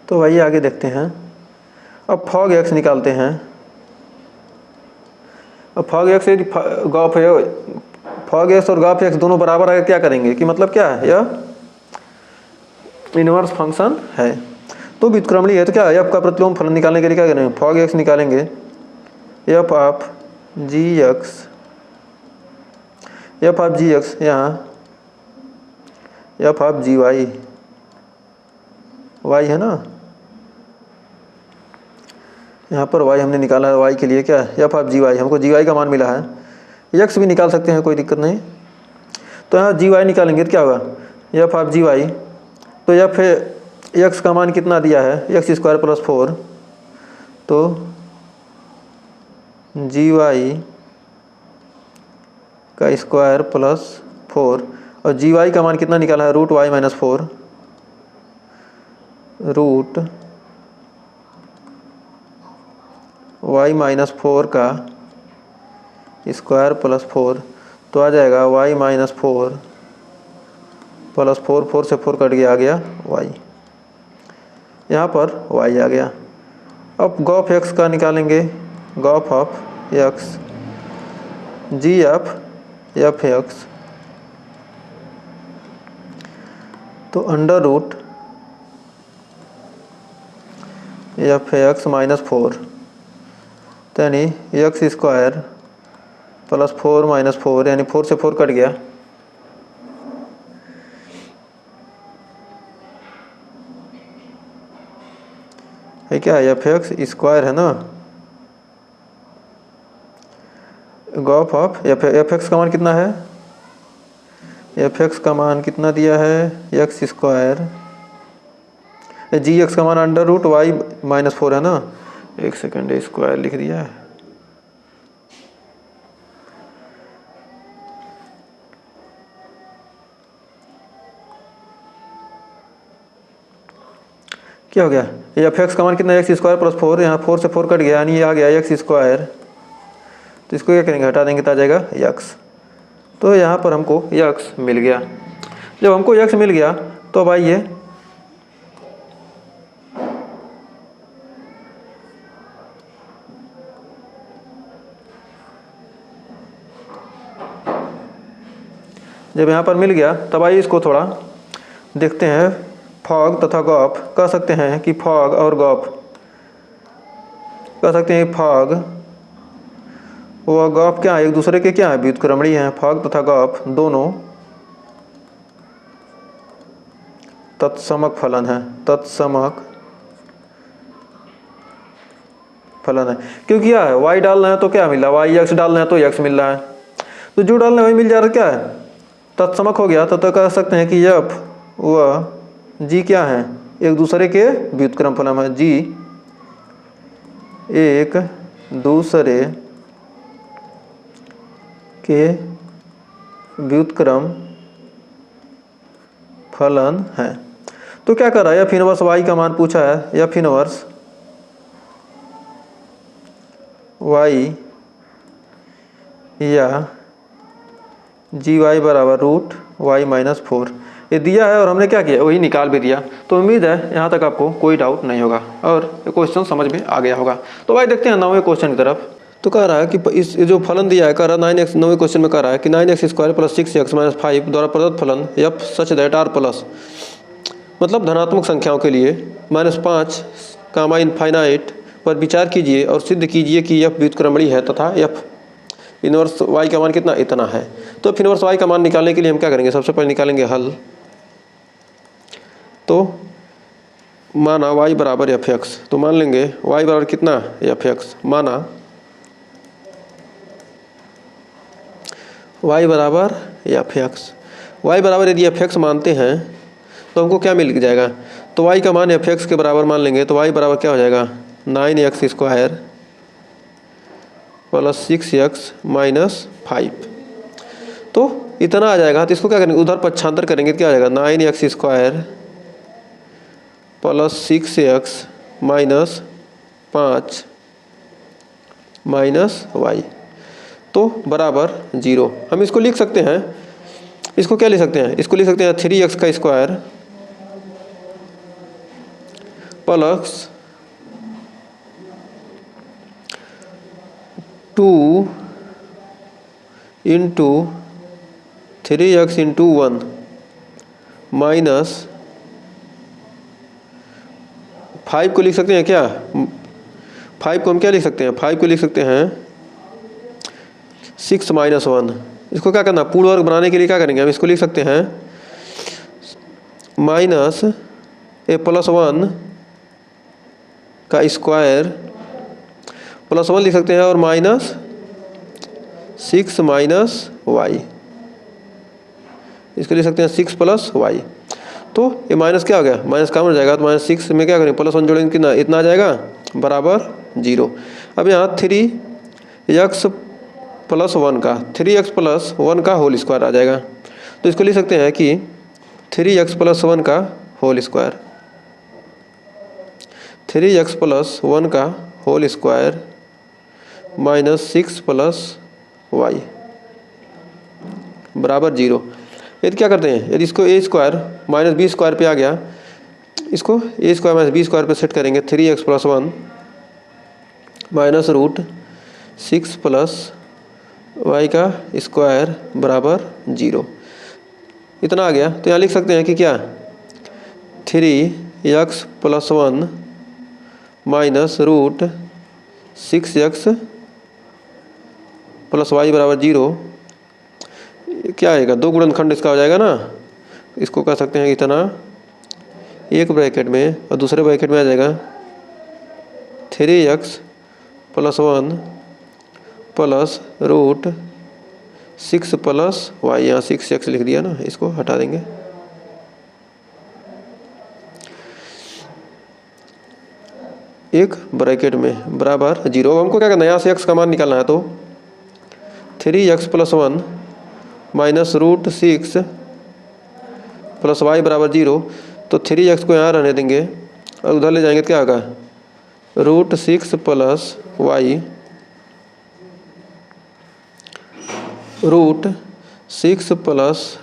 तो वही आगे देखते हैं। अब फॉग एक्स निकालते हैं। अब फॉग एक्स गॉफ है, फॉग एक्स और गॉफ एक्स दोनों बराबर आगे क्या करेंगे कि मतलब क्या है यह इनवर्स फंक्शन है, तो व्युत्क्रमणीय है, तो क्या है एफ का प्रतिलोम फलन निकालने के लिए क्या करेंगे फॉग एक्स निकालेंगे, F of ji x, F of ji X यहाँ F of G Y, Y है ना, यहाँ पर वाई हमने निकाला है, वाई के लिए क्या है एफ ऑफ जी वाई, हमको जी वाई का मान मिला है, एक्स भी निकाल सकते हैं कोई दिक्कत नहीं। तो यहाँ जी वाई निकालेंगे तो क्या होगा एफ ऑफ जी वाई, तो एफ एक्स का मान कितना दिया है एक्स स्क्वायर प्लस 4, तो जी वाई का स्क्वायर प्लस 4, और जी वाई का मान कितना निकाला है root Y minus 4, root Y minus 4 का स्क्वायर प्लस 4, तो आ जाएगा वाई माइनस 4 प्लस 4, 4 से 4 कट गया, आ गया वाई, यहाँ पर वाई आ गया। अब गॉफ एक्स का निकालेंगे, G of of X G F X, तो under root F X minus 4, तो यानी एक्स स्क्वायर प्लस 4 माइनस 4, यानी 4 से 4 कट गया, है क्या एफ एक्स स्क्वायर है ना, गॉफ ऑफ एफ एक्स का मान कितना है, एफ एक्स का मान कितना दिया है एक्स स्क्वायर, जी एक्स का मान अंडर रूट वाई माइनस 4 है ना, एक सेकेंड स्क्वायर लिख दिया है, क्या हो गया एफ एक्स का मान कितना एक्स स्क्वायर प्लस 4, यहाँ 4 से 4 कट गया, यानी ये आ गया एक्स स्क्वायर, तो इसको क्या करेंगे हटा देंगे तो आ जाएगा एक्स, तो यहाँ पर हमको एक्स मिल गया। जब हमको एक्स मिल गया तो अब आइए जब यहाँ पर मिल गया तब आइए इसको थोड़ा देखते हैं, फॉग तथा गॉफ कह सकते हैं कि फॉग और गॉफ कह सकते हैं, फॉग व गॉफ क्या है एक दूसरे के क्या है व्युत्क्रमणीय हैं, फॉग तथा गॉफ दोनों तत्समक फलन है, तत्समक फलन है। क्योंकि क्या है, y डालना है तो क्या मिल रहा है, y x डालना है तो x मिल रहा है, तो जो डालना है वही मिल जा रहा है। क्या है, तत्समक हो गया। तो कह सकते हैं कि f व g क्या है, एक दूसरे के व्युत्क्रम फलन है। g एक दूसरे के व्युत्क्रम फलन है। तो क्या कर रहा है, एफ इनवर्स वाई का मान पूछा है, एफ इनवर्स वाई या जी वाई बराबर रूट वाई माइनस 4 ये दिया है और हमने क्या किया, वही निकाल भी दिया। तो उम्मीद है यहाँ तक आपको कोई डाउट नहीं होगा और ये क्वेश्चन समझ में आ गया होगा। तो भाई देखते हैं 9वें क्वेश्चन की तरफ। तो कह रहा है कि इस जो फलन दिया है, कह रहा है 9x, 9वें क्वेश्चन में कह रहा है कि 9x² + 6x - 5 द्वारा प्रदत्त फलन f such that r plus, मतलब धनात्मक संख्याओं के लिए -5 कामा इनफाइनाइट पर विचार कीजिए और सिद्ध कीजिए कि f व्युत्क्रमणीय है तथा f इनवर्स y का मान कितना, इतना है। तो f इनवर्स y का मान निकालने के लिए हम क्या करेंगे, सबसे पहले निकालेंगे हल। तो माना y बराबर fx, तो मान लेंगे y बराबर कितना, fx, माना y बराबर fx। y बराबर यदि fx मानते हैं तो हमको क्या मिल जाएगा, तो y का मान fx के बराबर मान लेंगे। तो y बराबर क्या हो जाएगा, 9x² + 6x - 5, तो इतना आ जाएगा। तो इसको क्या करेंगे, उधर पक्षांतर करेंगे तो क्या आ जाएगा, 9x² + 6x - 5 -y, तो बराबर 0। हम इसको लिख सकते हैं, इसको क्या लिख सकते हैं, इसको लिख सकते हैं 3x² plus 2 into 3x into 1 minus 5 को लिख सकते हैं क्या, 5 को हम क्या लिख सकते हैं, 5 को लिख सकते हैं 6 - 1। इसको क्या करना, पूर्ण वर्ग बनाने के लिए क्या करेंगे, हम इसको लिख सकते हैं माइनस +1 का स्क्वायर +1 लिख सकते हैं और -6 - y, इसको लिख सकते हैं 6 + y। तो ये माइनस क्या हो गया, माइनस कॉमन हो जाएगा, तो -6 में क्या करेंगे, +1 जोड़ेंगे कितना, इतना आ जाएगा बराबर 0। अब यहाँ 3x + 1 का 3x + 1 का होल स्क्वायर आ जाएगा। तो इसको लिख सकते हैं कि 3x + 1 का होल स्क्वायर, 3x + 1 का होल स्क्वायर -6 + y बराबर 0। यदि क्या करते हैं, यदि इसको a² - b² पे आ गया, इसको a² - b² पे सेट करेंगे, 3x + 1 -√6 + y का स्क्वायर बराबर 0, इतना आ गया। तो यहाँ लिख सकते हैं कि क्या, 3x + 1 -√6x + y बराबर 0, क्या आएगा, 2 गुणनखंड इसका हो जाएगा ना। इसको कह सकते हैं इतना एक ब्रैकेट में और दूसरे ब्रैकेट में आ जाएगा 3x + 1 +√6 + y, यहाँ 6x लिख दिया ना, इसको हटा देंगे। एक ब्रैकेट में बराबर 0। अब हमको क्या करना है, यहाँ से x का मान निकालना है। तो 3x + 1 -√6 + y बराबर 0, तो 3x को यहाँ रहने देंगे और उधर ले जाएंगे तो क्या होगा, √6 + y √6 +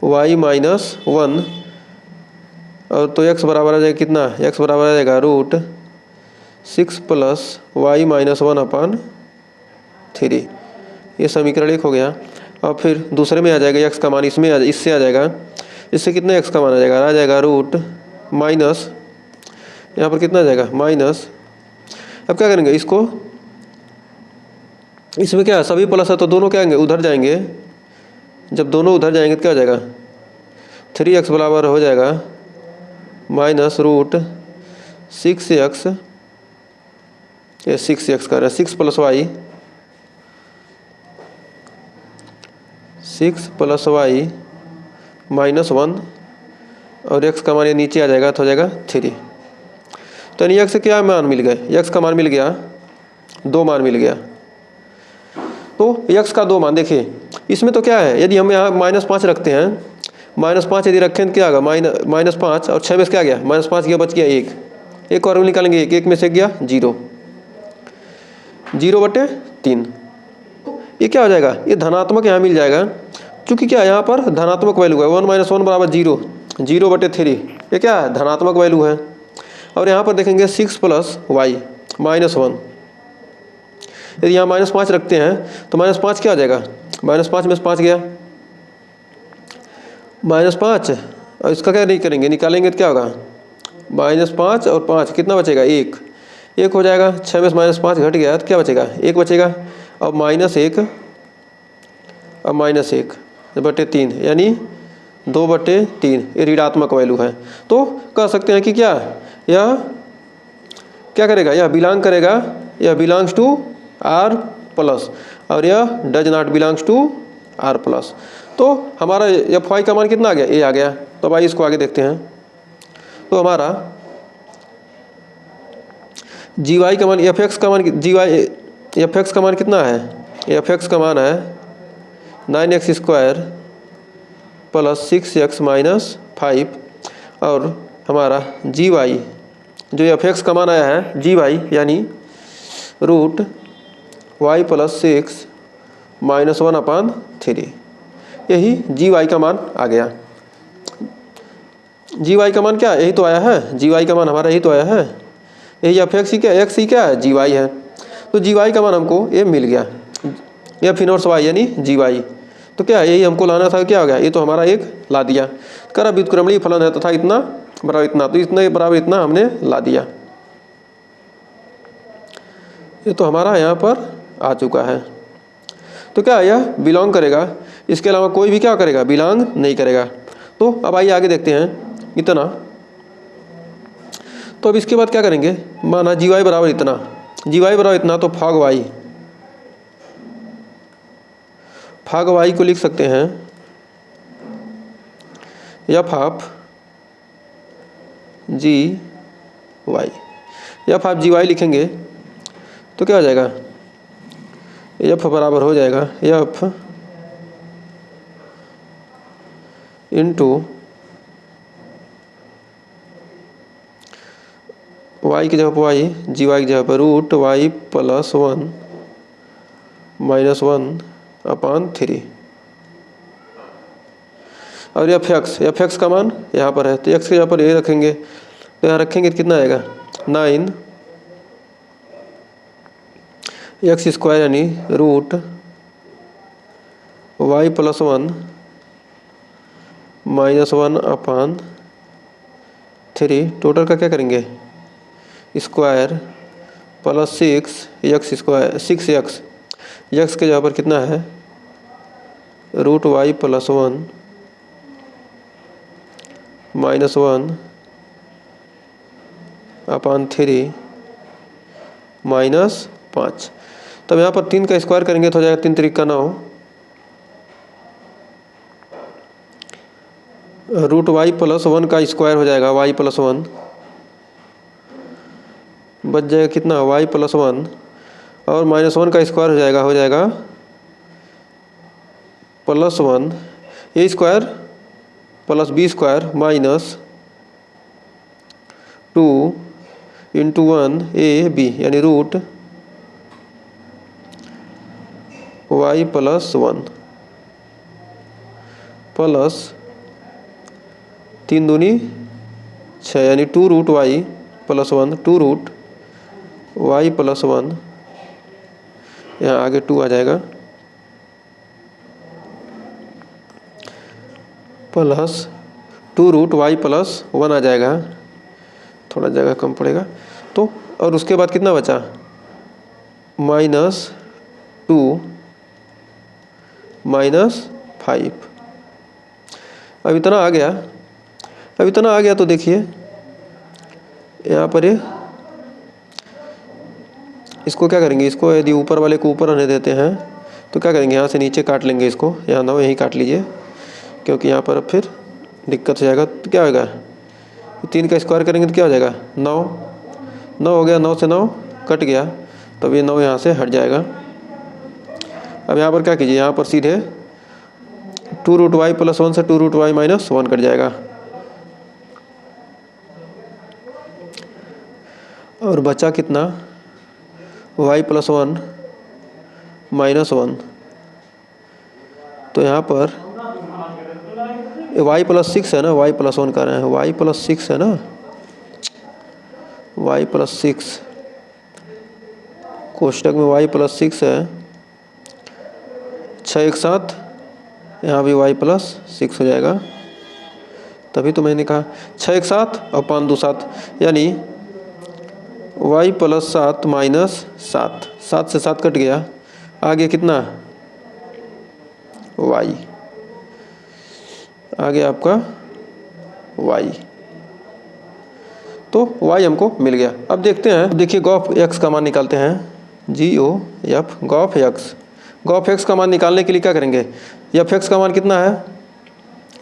y - 1, और तो x बराबर आ जाएगा कितना, x बराबर आ जाएगा √6 + y - 1/3। ये समीकरण 1 हो गया। और फिर दूसरे में आ जाएगा x का मान, इससे आ जाएगा, इससे कितने x का मान आ जाएगा रूट माइनस, यहाँ पर कितना आ जाएगा माइनस। अब क्या करेंगे, इसको इसमें क्या है, सभी प्लस है तो दोनों क्या आएंगे, उधर जाएंगे। जब दोनों उधर जाएंगे तो क्या हो जाएगा, 3x बराबर हो जाएगा -√6x ये 6x का 6 + y 6 + y -1 और x का मान ये नीचे आ जाएगा तो हो जाएगा 3। तो यानी x क्या मान मिल गए, x का मान मिल गया 2 मान मिल गया। तो x का 2 मान देखिए इसमें तो क्या है, यदि हम यहाँ -5 रखते हैं, -5 यदि रखें तो क्या होगा, -5 और 6 में से क्या गया, -5 गया, बच गया 1 और निकालेंगे 1 में से गया 0 0/3। ये क्या हो जाएगा, ये धनात्मक यहाँ मिल जाएगा, क्योंकि क्या यहाँ पर धनात्मक वैल्यू है 1 - 1 = 0 0/3। ये क्या है, धनात्मक वैल्यू है। और यहाँ पर देखेंगे 6 + y -1, यदि यहाँ -5 रखते हैं तो -5 क्या हो जाएगा, -5 में से 5 गया -5 और इसका क्या नहीं करेंगे, निकालेंगे तो क्या होगा, -5 और 5 कितना बचेगा, 1 हो जाएगा। 6 में से -5 घट गया तो क्या बचेगा, 1 बचेगा। और -1 और -1/3 यानी 2/3, ये ऋणात्मक वैल्यू है। तो कह सकते हैं कि क्या यह क्या करेगा, यह बिलोंग करेगा, यह बिलोंग्स टू R+ और यह does not belongs to R+। तो हमारा Fy का मान कितना आ गया, ये आ गया। तो भाई इसको आगे देखते हैं। तो हमारा Gy का मान, Fx का मान, Fx का मान कितना है, Fx का मान है 9x² + 6x - 5 और हमारा Gy जो Fx का मान आया है Gy यानी √y + 6 - 1/3, यही Gy का मान आ गया। Gy का मान क्या, यही तो आया है, Gy का मान हमारा यही तो आया है, यही Fx ही क्या, x ही क्या है, Gy है। तो Gy का मान हमको ये मिल गया, F इनवर्स y यानी Gy। तो क्या यही हमको लाना था, क्या हो गया, ये तो हमारा एक ला दिया। कर व्युत्क्रमणीय फलन है तथा इतना बराबर इतना, तो इतना बराबर इतना हमने ला दिया। ये तो हमारा यहाँ पर आ चुका है। तो क्या यह बिलोंग करेगा, इसके अलावा कोई भी क्या करेगा, बिलोंग नहीं करेगा। तो अब आइए आगे देखते हैं इतना। तो अब इसके बाद क्या करेंगे, माना Gy बराबर इतना, तो भाग y को लिख सकते हैं F of Gy। F of Gy लिखेंगे तो क्या हो जाएगा, F बराबर हो जाएगा F इंटू y की जगह पर y, Gy की जगह पर √y + 1 - 1/3 और Fx का मान यहाँ पर है, तो x के जगह पर ये रखेंगे, तो यहाँ रखेंगे तो कितना आएगा 9x² यानी √y + 1 - 1/3। टोटल का क्या करेंगे, स्क्वायर + 6x, x के जगह पर कितना है √y + 1 - 1/3 -5। तब यहाँ पर 3 का स्क्वायर करेंगे तो हो जाएगा 3 3 का 9, √y + 1 का स्क्वायर हो जाएगा y + 1, बच जाएगा कितना y + 1 और -1 का स्क्वायर हो जाएगा +1 a square + b square -2 × 1 ab यानी √y + 1 प्लस 3 दूनी 6 यानी 2√y + 1, 2√y + 1, यहाँ आगे 2 आ जाएगा प्लस 2√y + 1 आ जाएगा, थोड़ा जगह कम पड़ेगा। तो और उसके बाद कितना बचा -2 -5। अब इतना आ गया, तो देखिए यहाँ पर ये इसको क्या करेंगे, इसको यदि ऊपर वाले को ऊपर आने देते हैं तो क्या करेंगे, यहाँ से नीचे काट लेंगे इसको, यहाँ ना हो यहीं काट लीजिए, क्योंकि यहाँ पर अब फिर दिक्कत हो जाएगा। तो क्या होगा, 3 का स्क्वायर करेंगे तो क्या हो जाएगा, 9 हो गया, 9 से 9 कट गया, तब ये 9 यहाँ से हट जाएगा। अब यहाँ पर क्या कीजिए, यहाँ पर सीधे 2√y + 1 से 2√y - 1 कट जाएगा, और बचा कितना, y + 1 - 1। तो यहाँ पर y + 6 है ना, y + 1 कर रहे हैं, y + 6 है ना, y + 6 कोष्टक में y + 6 है, 6 1 7, यहाँ भी y + 6 हो जाएगा। तभी तो मैंने कहा 6 1 7 और 5 2 7, यानी y + 7 - 7, 7 से 7 कट गया, आगे कितना, y, आगे आपका y, तो y हमको मिल गया। अब देखते हैं, देखिए गॉफ x का मान निकालते हैं, GOF गॉफ x का मान निकालने के लिए क्या करेंगे, f(x) का मान कितना है,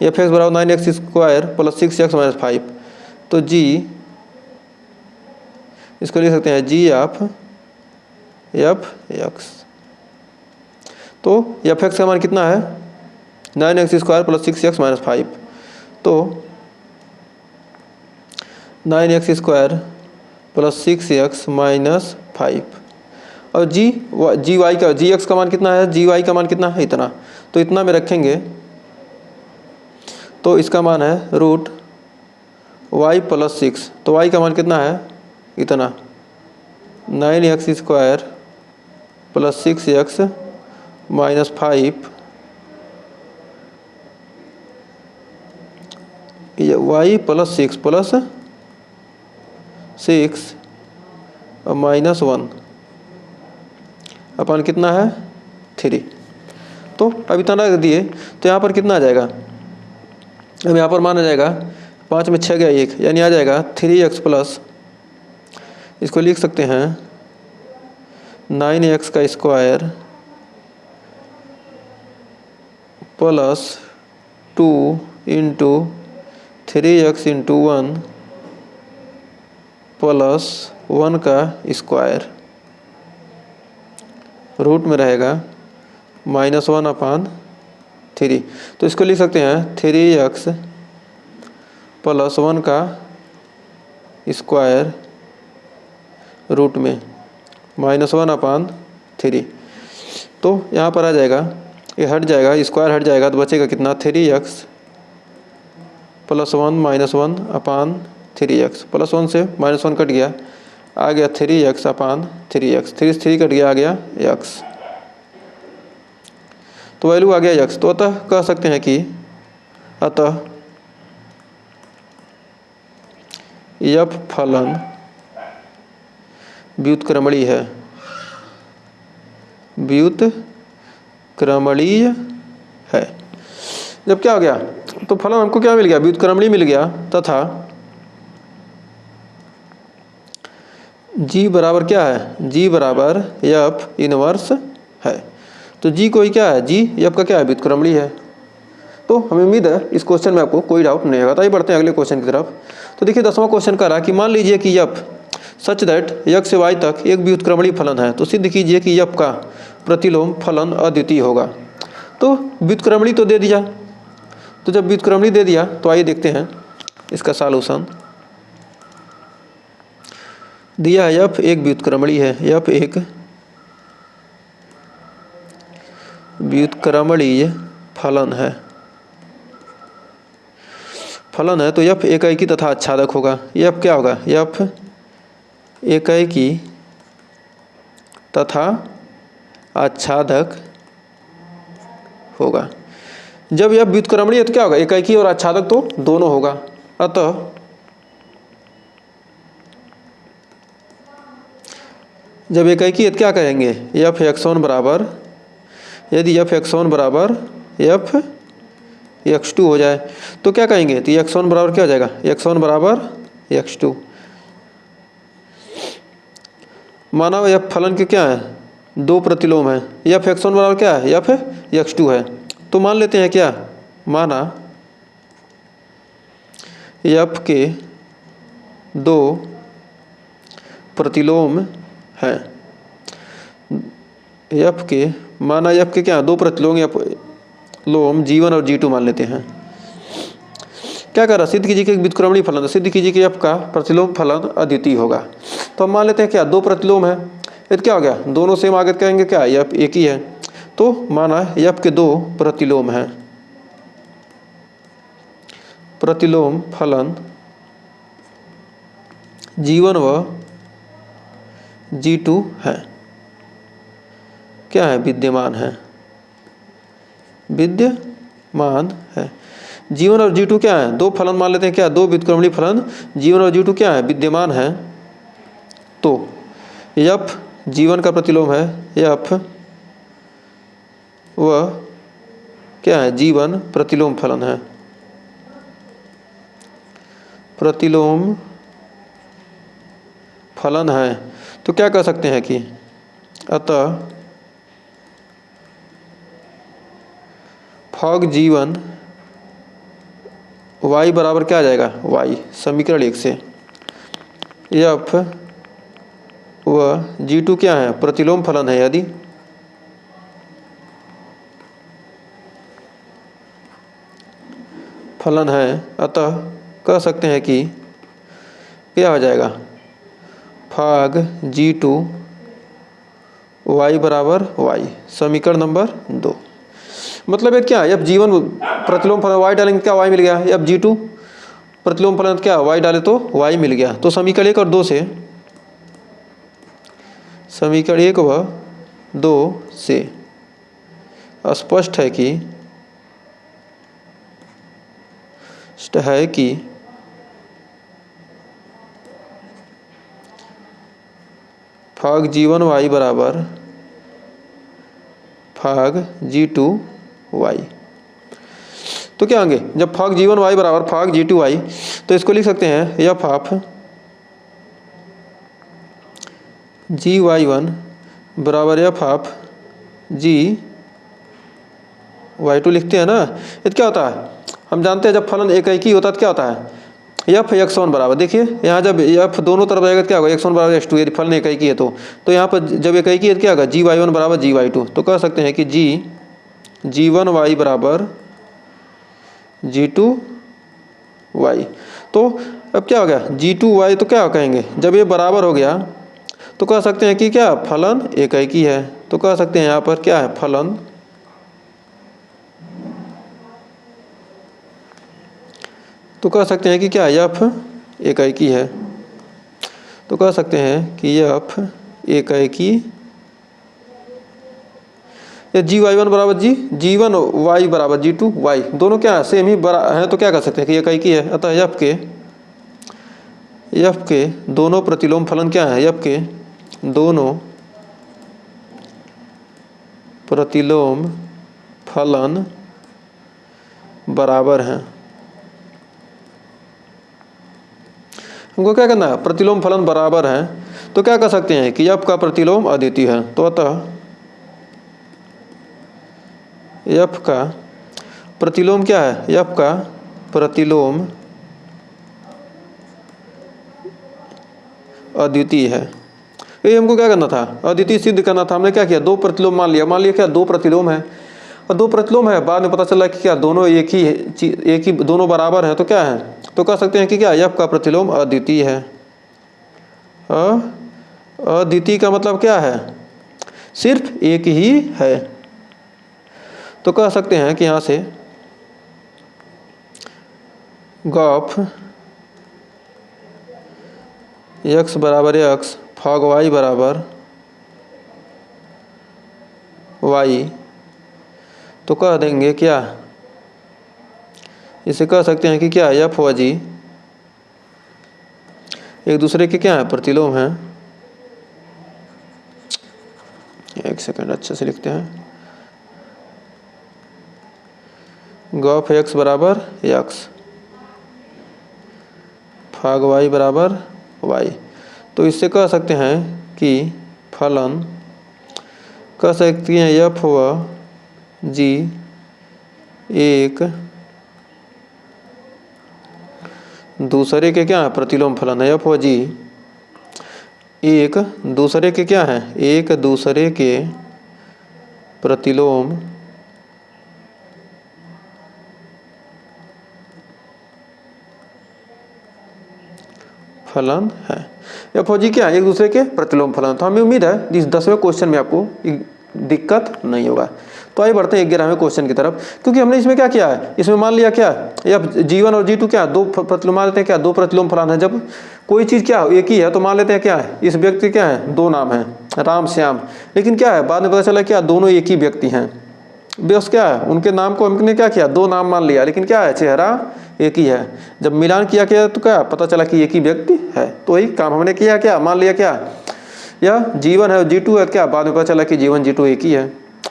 f(x) = 9x² + 6x - 5, तो g, इसको लिख सकते हैं GF(x), तो f(x) का मान कितना है, 9x² + 6x - 5, तो 9x² + 6x - 5, और gx का मान कितना है, gy का मान कितना है, इतना, तो इतना में रखेंगे तो इसका मान है √y + 6, तो y का मान कितना है, इतना, 9x² + 6x - 5, y + 6 + 6 और -1 अपन कितना है, 3। तो अब इतना रख दिए तो यहाँ पर कितना आ जाएगा, अब यहाँ पर मान आ जाएगा 5 में 6 गया 1, यानी आ जाएगा 3x+, इसको लिख सकते हैं 9x² + 2 × 3x × 1 + 1 का स्क्वायर, रूट में रहेगा -1/3, तो इसको लिख सकते हैं 3x + 1 का स्क्वायर रूट में -1/3, तो यहाँ पर आ जाएगा, ये हट जाएगा, स्क्वायर हट जाएगा, तो बचेगा कितना, 3x + 1 - 1/3x, +1 से -1 कट गया, आ गया 3x/3x, 3 से 3 कट गया, आ गया x, तो वैल्यू आ गया x। तो अतः कह सकते हैं कि अतः f फलन व्युत्क्रमणीय है, व्युत्क्रमणीय है। जब क्या हो गया, तो फलन हमको क्या मिल गया, व्युत्क्रमणीय मिल गया, तथा g बराबर क्या है, g बराबर f इनवर्स है, तो g कोई क्या है, g f का क्या है, व्युत्क्रमणीय है। तो हमें उम्मीद है इस क्वेश्चन में आपको कोई डाउट नहीं होगा। तो आइए बढ़ते हैं अगले क्वेश्चन की तरफ। तो देखिए 10वां क्वेश्चन कह रहा है कि मान लीजिए कि f सच दैट x से y तक एक व्युत्क्रमणीय फलन है, तो सिद्ध कीजिए कि f का प्रतिलोम फलन अद्वितीय होगा। तो व्युत्क्रमणीय तो दे दिया, तो जब व्युत्क्रमणीय दे दिया तो आइए देखते हैं इसका सॉल्यूशन। दिया है f एक व्युत्क्रमणीय है, f एक व्युत्क्रमणीय फलन है, तो f एकाएकी तथा आच्छादक होगा। f क्या होगा, f एकाएकी तथा आच्छादक होगा। जब f व्युत्क्रमणीय है तो क्या होगा, एकाएकी और आच्छादक तो दोनों होगा। अतः जब एकाएकी है तो क्या कहेंगे, f(x1) बराबर, यदि f(x1) बराबर f(x2) हो जाए तो क्या कहेंगे, तो x1 बराबर क्या हो जाएगा, x1 बराबर x2। माना एफ फलन के क्या है, दो प्रतिलोम है, एफ x1 बराबर क्या है, एफ x2 है। तो मान लेते हैं क्या, माना एफ के दो प्रतिलोम हैं, एफ के माना एफ के क्या दो प्रतिलोम या लोम G1 और G2 मान लेते हैं। क्या कर रहा, सिद्ध कीजिए कि व्युत्क्रमणीय फलन, सिद्ध कीजिए कि एफ का प्रतिलोम फलन अद्वितीय होगा। तो हम मान लेते हैं क्या दो प्रतिलोम है, ये क्या हो गया, दोनों सेम आगे कहेंगे क्या, एफ एक ही है। तो माना एफ के दो प्रतिलोम हैं, प्रतिलोम फलन G1 व G2 है, क्या है, विद्यमान है, विद्यमान है। G1 और G2 क्या है, दो फलन मान लेते हैं क्या, दो व्युत्क्रमणीय फलन G1 और G2 क्या है, विद्यमान है। तो एफ G1 का प्रतिलोम है, एफ वह क्या है, G1 प्रतिलोम फलन है, प्रतिलोम फलन है। तो क्या कह सकते हैं कि अतः फॉग G1 y बराबर क्या आ जाएगा, y समीकरण 1 से एफ व G2 क्या है, प्रतिलोम फलन है, यदि फलन है, अतः कह सकते हैं कि क्या हो जाएगा, फॉग G2 y बराबर y समीकरण नंबर 2। मतलब ये क्या है, अब G1 प्रतिलोम फलन y डालेंगे क्या, y मिल गया, अब G2 प्रतिलोम फलन क्या y डाले तो y मिल गया। तो समीकरण 1 और 2 से, समीकरण 1 व 2 से स्पष्ट है कि फॉग G1 y बराबर फॉग G2 y। तो क्या होंगे, जब फॉग G1 y बराबर फॉग G2 y, तो इसको लिख सकते हैं एफ ऑफ GY1 बराबर एफ ऑफ GY2 लिखते हैं ना। ये क्या होता है, हम जानते हैं जब फलन एक ही होता है तो क्या होता है, एफ x1 बराबर, देखिए यहाँ जब एफ दोनों तरफ जाएगा तो क्या होगा, x1 बराबर x2, यदि फलन एक ही है तो यहाँ पर जब एक ही है तो क्या होगा, GY1 बराबर GY2। तो कह सकते हैं कि G1 y बराबर G2 y। तो अब क्या हो गया, G2 y, तो क्या कहेंगे, जब ये बराबर हो गया तो कह सकते हैं कि क्या फलन एक ही है। तो कह सकते हैं यहाँ पर क्या है, फलन तो कह सकते हैं कि क्या एफ एक ही है। तो कह सकते हैं कि एफ एक ही, GY1 बराबर G1 y बराबर G2 y, दोनों क्या है, सेम ही है। तो क्या कह सकते हैं कि एक ही है। अतः एफ के दोनों प्रतिलोम फलन क्या है, एफ के दोनों प्रतिलोम फलन बराबर हैं। हमको क्या करना है, प्रतिलोम फलन बराबर है। तो क्या कह सकते हैं कि एफ का प्रतिलोम अद्वितीय है। तो अतः एफ का प्रतिलोम क्या है, एफ का प्रतिलोम अद्वितीय है। ये हमको क्या करना था, अद्वितीय सिद्ध करना था। हमने क्या किया, दो प्रतिलोम मान लिया क्या दो प्रतिलोम है, और दो प्रतिलोम है, बाद में पता चला कि क्या दोनों एक ही दोनों बराबर है। तो क्या है, तो कह सकते हैं कि क्या एफ का प्रतिलोम अद्वितीय है। अद्वितीय का मतलब क्या है, सिर्फ एक ही है। तो कह सकते हैं कि यहाँ से गॉफ x बराबर x फॉग y बराबर y। तो कह देंगे क्या, इसे कह सकते हैं कि क्या एफ व जी एक दूसरे के क्या है, प्रतिलोम हैं। एक सेकंड अच्छे से लिखते हैं, गॉफ x बराबर x फॉग y बराबर y। तो इससे कह सकते हैं कि फलन कह सकती हैं एफ व जी एक दूसरे के क्या है प्रतिलोम फलन है। एफ व जी एक दूसरे के क्या है, एक दूसरे के प्रतिलोम फलन है। एफ ओ जी क्या है, एक दूसरे के प्रतिलोम फलन। तो हमें उम्मीद है इस 10वें क्वेश्चन में आपको दिक्कत नहीं होगा। तो आइए बढ़ते हैं 11वें क्वेश्चन की तरफ, क्योंकि हमने इसमें क्या किया है, इसमें मान लिया क्या एफ G1 और G2 क्या दो प्रतिलोम मान लेते हैं, क्या दो प्रतिलोम फलन है। जब कोई चीज़ क्या एक ही है तो मान लेते हैं क्या है, इस व्यक्ति क्या है दो नाम है राम श्याम, लेकिन क्या है बाद में पता चला क्या दोनों एक ही व्यक्ति हैं। बस क्या है उनके नाम को हमने क्या किया दो नाम मान लिया, लेकिन क्या है चेहरा एक ही है। जब मिलान किया गया तो क्या पता चला कि एक ही व्यक्ति है। तो वही काम हमने किया, क्या मान लिया क्या यह G1 है G2 है, क्या बाद में पता चला कि G1 G2 एक ही है,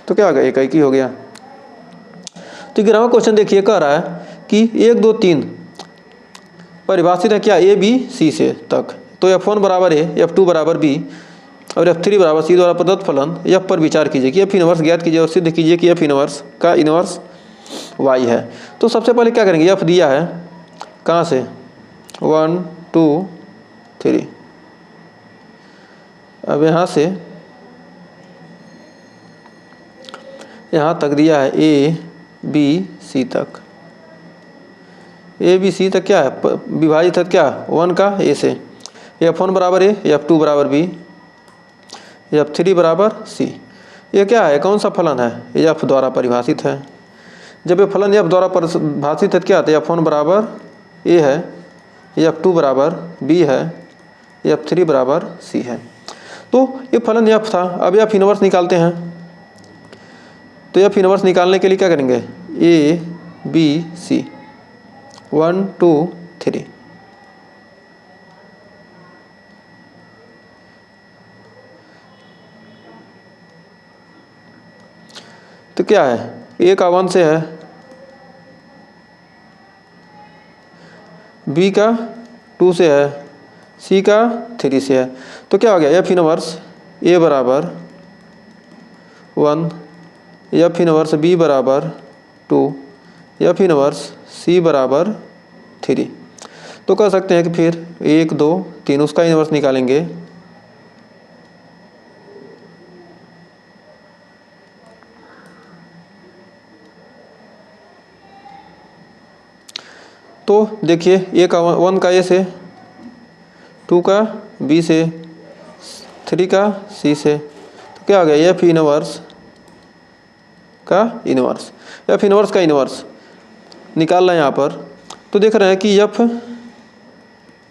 तो क्या हो गया एक ही हो गया। तो 11वां क्वेश्चन देखिए कह रहा है कि 1 2 3 परिभाषित है क्या A B C से तक। तो F1 बराबर A, F2 बराबर B और F3 बराबर C द्वारा प्रदत्त फलन F पर विचार कीजिए कि F इनवर्स ज्ञात कीजिए और सिद्ध कीजिए कि F इनवर्स का इनवर्स Y है। तो सबसे पहले क्या करेंगे, F दिया है कहाँ से 1 2 3, अब यहाँ से यहाँ तक दिया है A B C तक, A B C तक क्या है विभाजित है क्या 1 का A से। F1 बराबर A, F2 बराबर B, F3 बराबर C। ये क्या है कौन सा फलन है, ये F द्वारा परिभाषित है। जब ये फलन F द्वारा परिभाषित है क्या, तो F1 बराबर A है, F2 बराबर B है, F3 बराबर C है। तो ये फलन F था। अब F इनवर्स निकालते हैं। तो F इनवर्स निकालने के लिए क्या करेंगे A B C 1 2 3, तो क्या है A का 1 से है, B का 2 से है, C का 3 से है। तो क्या हो गया F इनवर्स A बराबर 1, F इनवर्स B बराबर 2, F इनवर्स C बराबर 3। तो कह सकते हैं कि फिर 1 2 3 उसका इनवर्स निकालेंगे। तो देखिए A का 1 का A से, 2 का B से, 3 का C से, तो क्या आ गया F इनवर्स का इनवर्स। F इनवर्स का इनवर्स निकाल रहे हैं यहाँ पर। तो देख रहे हैं कि F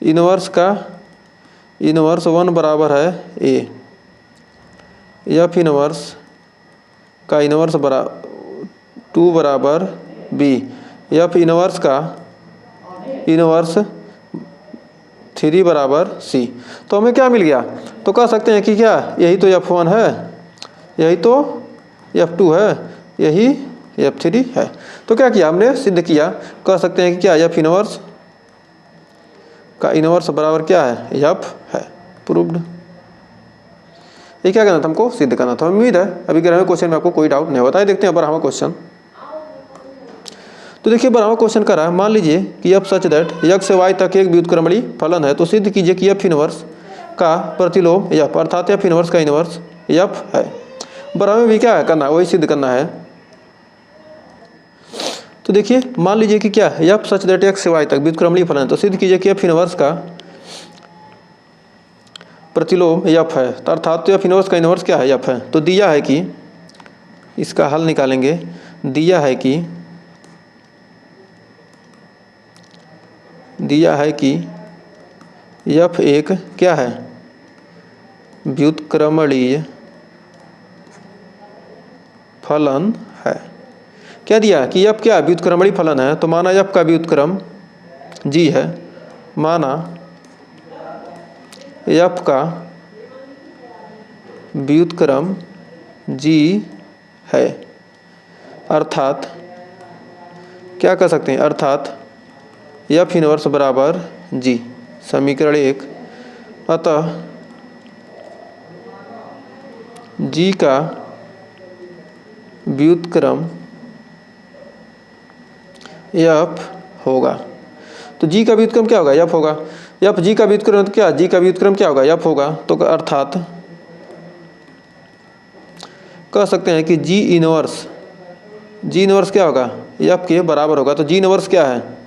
इनवर्स का इनवर्स 1 बराबर है A, F इनवर्स का इनवर्स 2 बराबर B, F इनवर्स का इनवर्स 3 बराबर C। तो हमें क्या मिल गया, तो कह सकते हैं कि क्या यही तो F1 है, यही तो F2 है, यही F3 है। तो क्या किया हमने सिद्ध किया, कह सकते हैं कि क्या F इनवर्स का इनवर्स बराबर क्या है F है। प्रूव्ड। ये क्या करना था हमको सिद्ध करना था। उम्मीद है अभी 11वें क्वेश्चन में आपको कोई डाउट नहीं होता है। देखते हैं 12वां क्वेश्चन। तो देखिए 12वां क्वेश्चन करा है, मान लीजिए कि F सच दैट x से y तक एक व्युत्क्रमणीय फलन है, तो सिद्ध कीजिए कि F इनवर्स का प्रतिलोम F अर्थात F इनवर्स का इनवर्स F है। 12वें भी क्या है करना है, वही सिद्ध करना है। तो देखिए मान लीजिए कि क्या F सच दैट x से y तक व्युत्क्रमणीय फलन है, तो सिद्ध कीजिए कि F इनवर्स का प्रतिलोम F है, तो अर्थात F इनवर्स का इनवर्स क्या है F है। तो दिया है कि इसका हल निकालेंगे, दिया है कि F एक क्या है व्युत्क्रमणीय फलन है। क्या दिया कि F क्या व्युत्क्रमणीय फलन है, तो माना F का व्युत्क्रम G है, माना F का व्युत्क्रम G है, अर्थात क्या कर सकते हैं, अर्थात F इनवर्स बराबर G, समीकरण 1। अतः जी का व्युत्क्रम एफ होगा। तो जी का व्युत्क्रम क्या होगा? एफ होगा। एफ जी का व्युत्क्रम तो क्या? जी का व्युत्क्रम क्या होगा? एफ होगा। तो अर्थात कह सकते हैं कि जी इनवर्स क्या होगा? एफ के बराबर होगा। तो जी इनवर्स क्या है?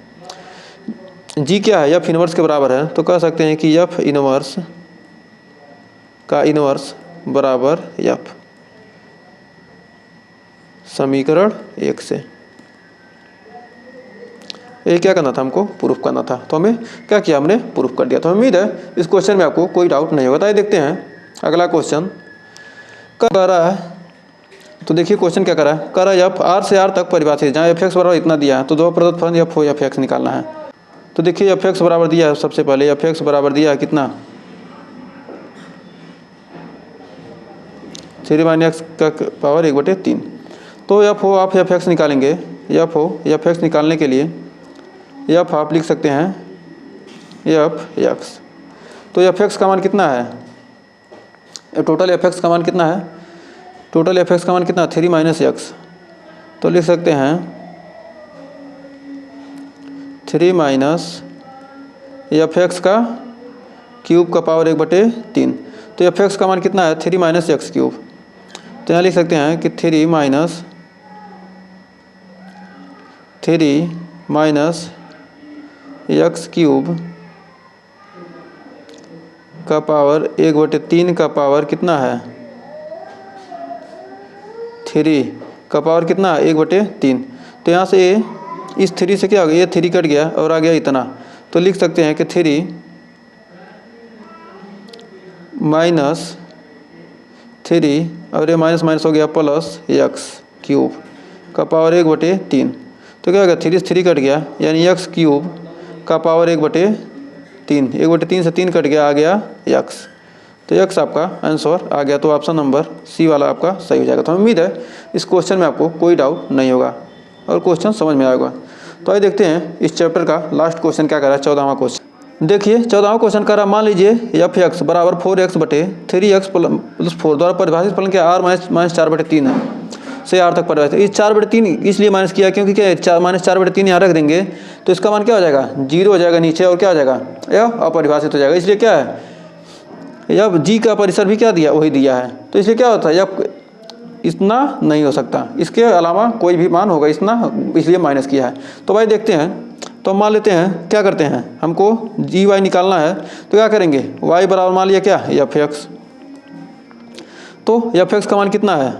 जी क्या है? एफ इनवर्स के बराबर है। तो कह सकते हैं कि एफ इनवर्स का इनवर्स बराबर एफ, समीकरण 1 से। ये क्या करना था? हमको प्रूफ करना था। तो हमें क्या किया? हमने प्रूफ कर दिया। तो उम्मीद है इस क्वेश्चन में आपको कोई डाउट नहीं होगा। तो आइए देखते हैं अगला क्वेश्चन कर रहा है। तो देखिए क्वेश्चन क्या कर रहा है? कर रहा है एफ आर से आर तक परिभाषित, जहाँ एफ एक्स बराबर इतना दिया है तो दो प्रदत्त फलन एफ हो एफ एक्स निकालना है। तो देखिए एफ एक्स बराबर दिया है, सबसे पहले एफ एक्स बराबर दिया है कितना? 3 - x का पावर 1/3। तो एफ हो आप एफ एक्स निकालेंगे। एफ हो एफ एक्स निकालने के लिए एफ आप लिख सकते हैं एफ एक्स। तो एफ एक्स का मान कितना है? टोटल एफ एक्स का मान कितना है? टोटल एफ एक्स का मान कितना? 3 - x। तो लिख सकते हैं 3 - एफ एक्स का क्यूब का पावर 1/3। तो एफ एक्स का मान कितना है? 3 - x क्यूब। तो यहाँ लिख सकते हैं कि 3 - x क्यूब का पावर 1/3 का पावर कितना है? 3 का पावर कितना? 1/3। तो यहाँ से इस 3 से क्या हो गया? ये 3 कट गया और आ गया इतना। तो लिख सकते हैं कि 3 - 3 और ये माइनस माइनस हो गया प्लस एक्स क्यूब का पावर 1/3। तो क्या हो गया? 3 से 3 कट गया, यानी एक्स क्यूब का पावर 1/3। 1/3 से 3 कट गया, आ गया एक्स। तो एक्स आपका आंसर आ गया। तो ऑप्शन नंबर सी वाला आपका सही हो जाएगा। तो उम्मीद है इस क्वेश्चन में आपको कोई डाउट नहीं होगा और क्वेश्चन समझ में आएगा। तो आइए देखते हैं इस चैप्टर का लास्ट क्वेश्चन क्या कर रहा है, 14वां क्वेश्चन। देखिए 14वां क्वेश्चन कर रहा है, मान लीजिए एफ एक्स बराबर 4x/3x + 4 द्वारा परिभाषित फलन क्या? r - 4/3 है से r तक परिभाषित। इस 4/3 इसलिए माइनस किया क्योंकि क्या है? -4/3 यहाँ रख देंगे तो इसका मान क्या हो जाएगा? 0 हो जाएगा नीचे, और क्या हो जाएगा? यह अपरिभाषित हो जाएगा। इसलिए क्या है? यह जी का परिसर भी क्या दिया? वही दिया है। तो इसलिए क्या होता है? यह इतना नहीं हो सकता, इसके अलावा कोई भी मान होगा इतना, इसलिए माइनस किया है। तो भाई देखते हैं। तो मान लेते हैं, क्या करते हैं, हमको जी वाई निकालना है। तो क्या करेंगे? वाई बराबर मान लिया क्या? F X. तो एफ एक्स का मान कितना है?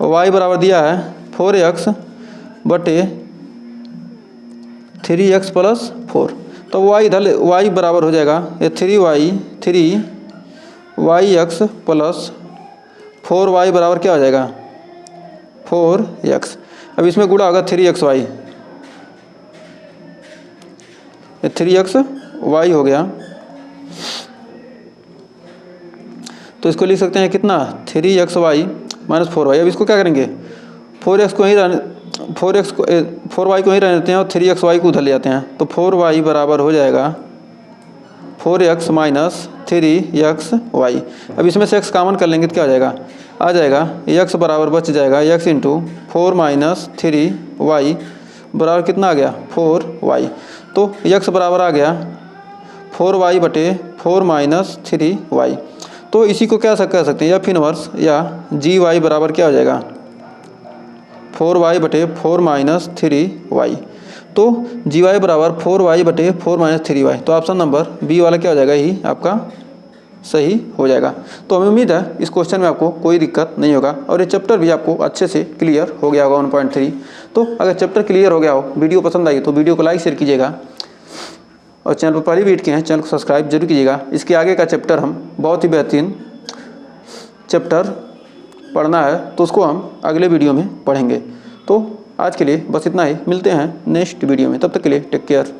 वाई बराबर दिया है 4x/3x + 4। तो वाई इधर वाई बराबर हो जाएगा ये 3y x + 4y बराबर क्या हो जाएगा? 4x। अब इसमें गुणा होगा 3xy, 3xy हो गया। तो इसको लिख सकते हैं कितना? 3xy - 4y। अब इसको क्या करेंगे? 4y को ही रहने देते हैं और 3xy को उधर ले जाते हैं। तो 4y बराबर हो जाएगा 4x - 3xy। अब इसमें से x कॉमन कर लेंगे तो क्या हो जाएगा? आ जाएगा x बराबर बच जाएगा x × 4 - 3y बराबर कितना आ गया? 4y। तो x बराबर आ गया 4y/4 - 3y। तो इसी को क्या कह सकते हैं? एफ इनवर्स या जी वाई बराबर क्या हो जाएगा? 4y/4 - 3y। तो जी वाई बराबर 4y/4 - 3y। तो ऑप्शन नंबर बी वाला क्या हो जाएगा? ही आपका सही हो जाएगा। तो हमें उम्मीद है इस क्वेश्चन में आपको कोई दिक्कत नहीं होगा और ये चैप्टर भी आपको अच्छे से क्लियर हो गया होगा 1.3। तो अगर चैप्टर क्लियर हो गया हो, वीडियो पसंद आई तो वीडियो को लाइक शेयर कीजिएगा और चैनल पर पहली वीडियो किए हैं चैनल को सब्सक्राइब जरूर कीजिएगा। इसके आगे का चैप्टर हम बहुत ही बेहतरीन चैप्टर पढ़ना है तो उसको हम अगले वीडियो में पढ़ेंगे। तो आज के लिए बस इतना ही, मिलते हैं नेक्स्ट वीडियो में। तब तक के लिए टेक केयर।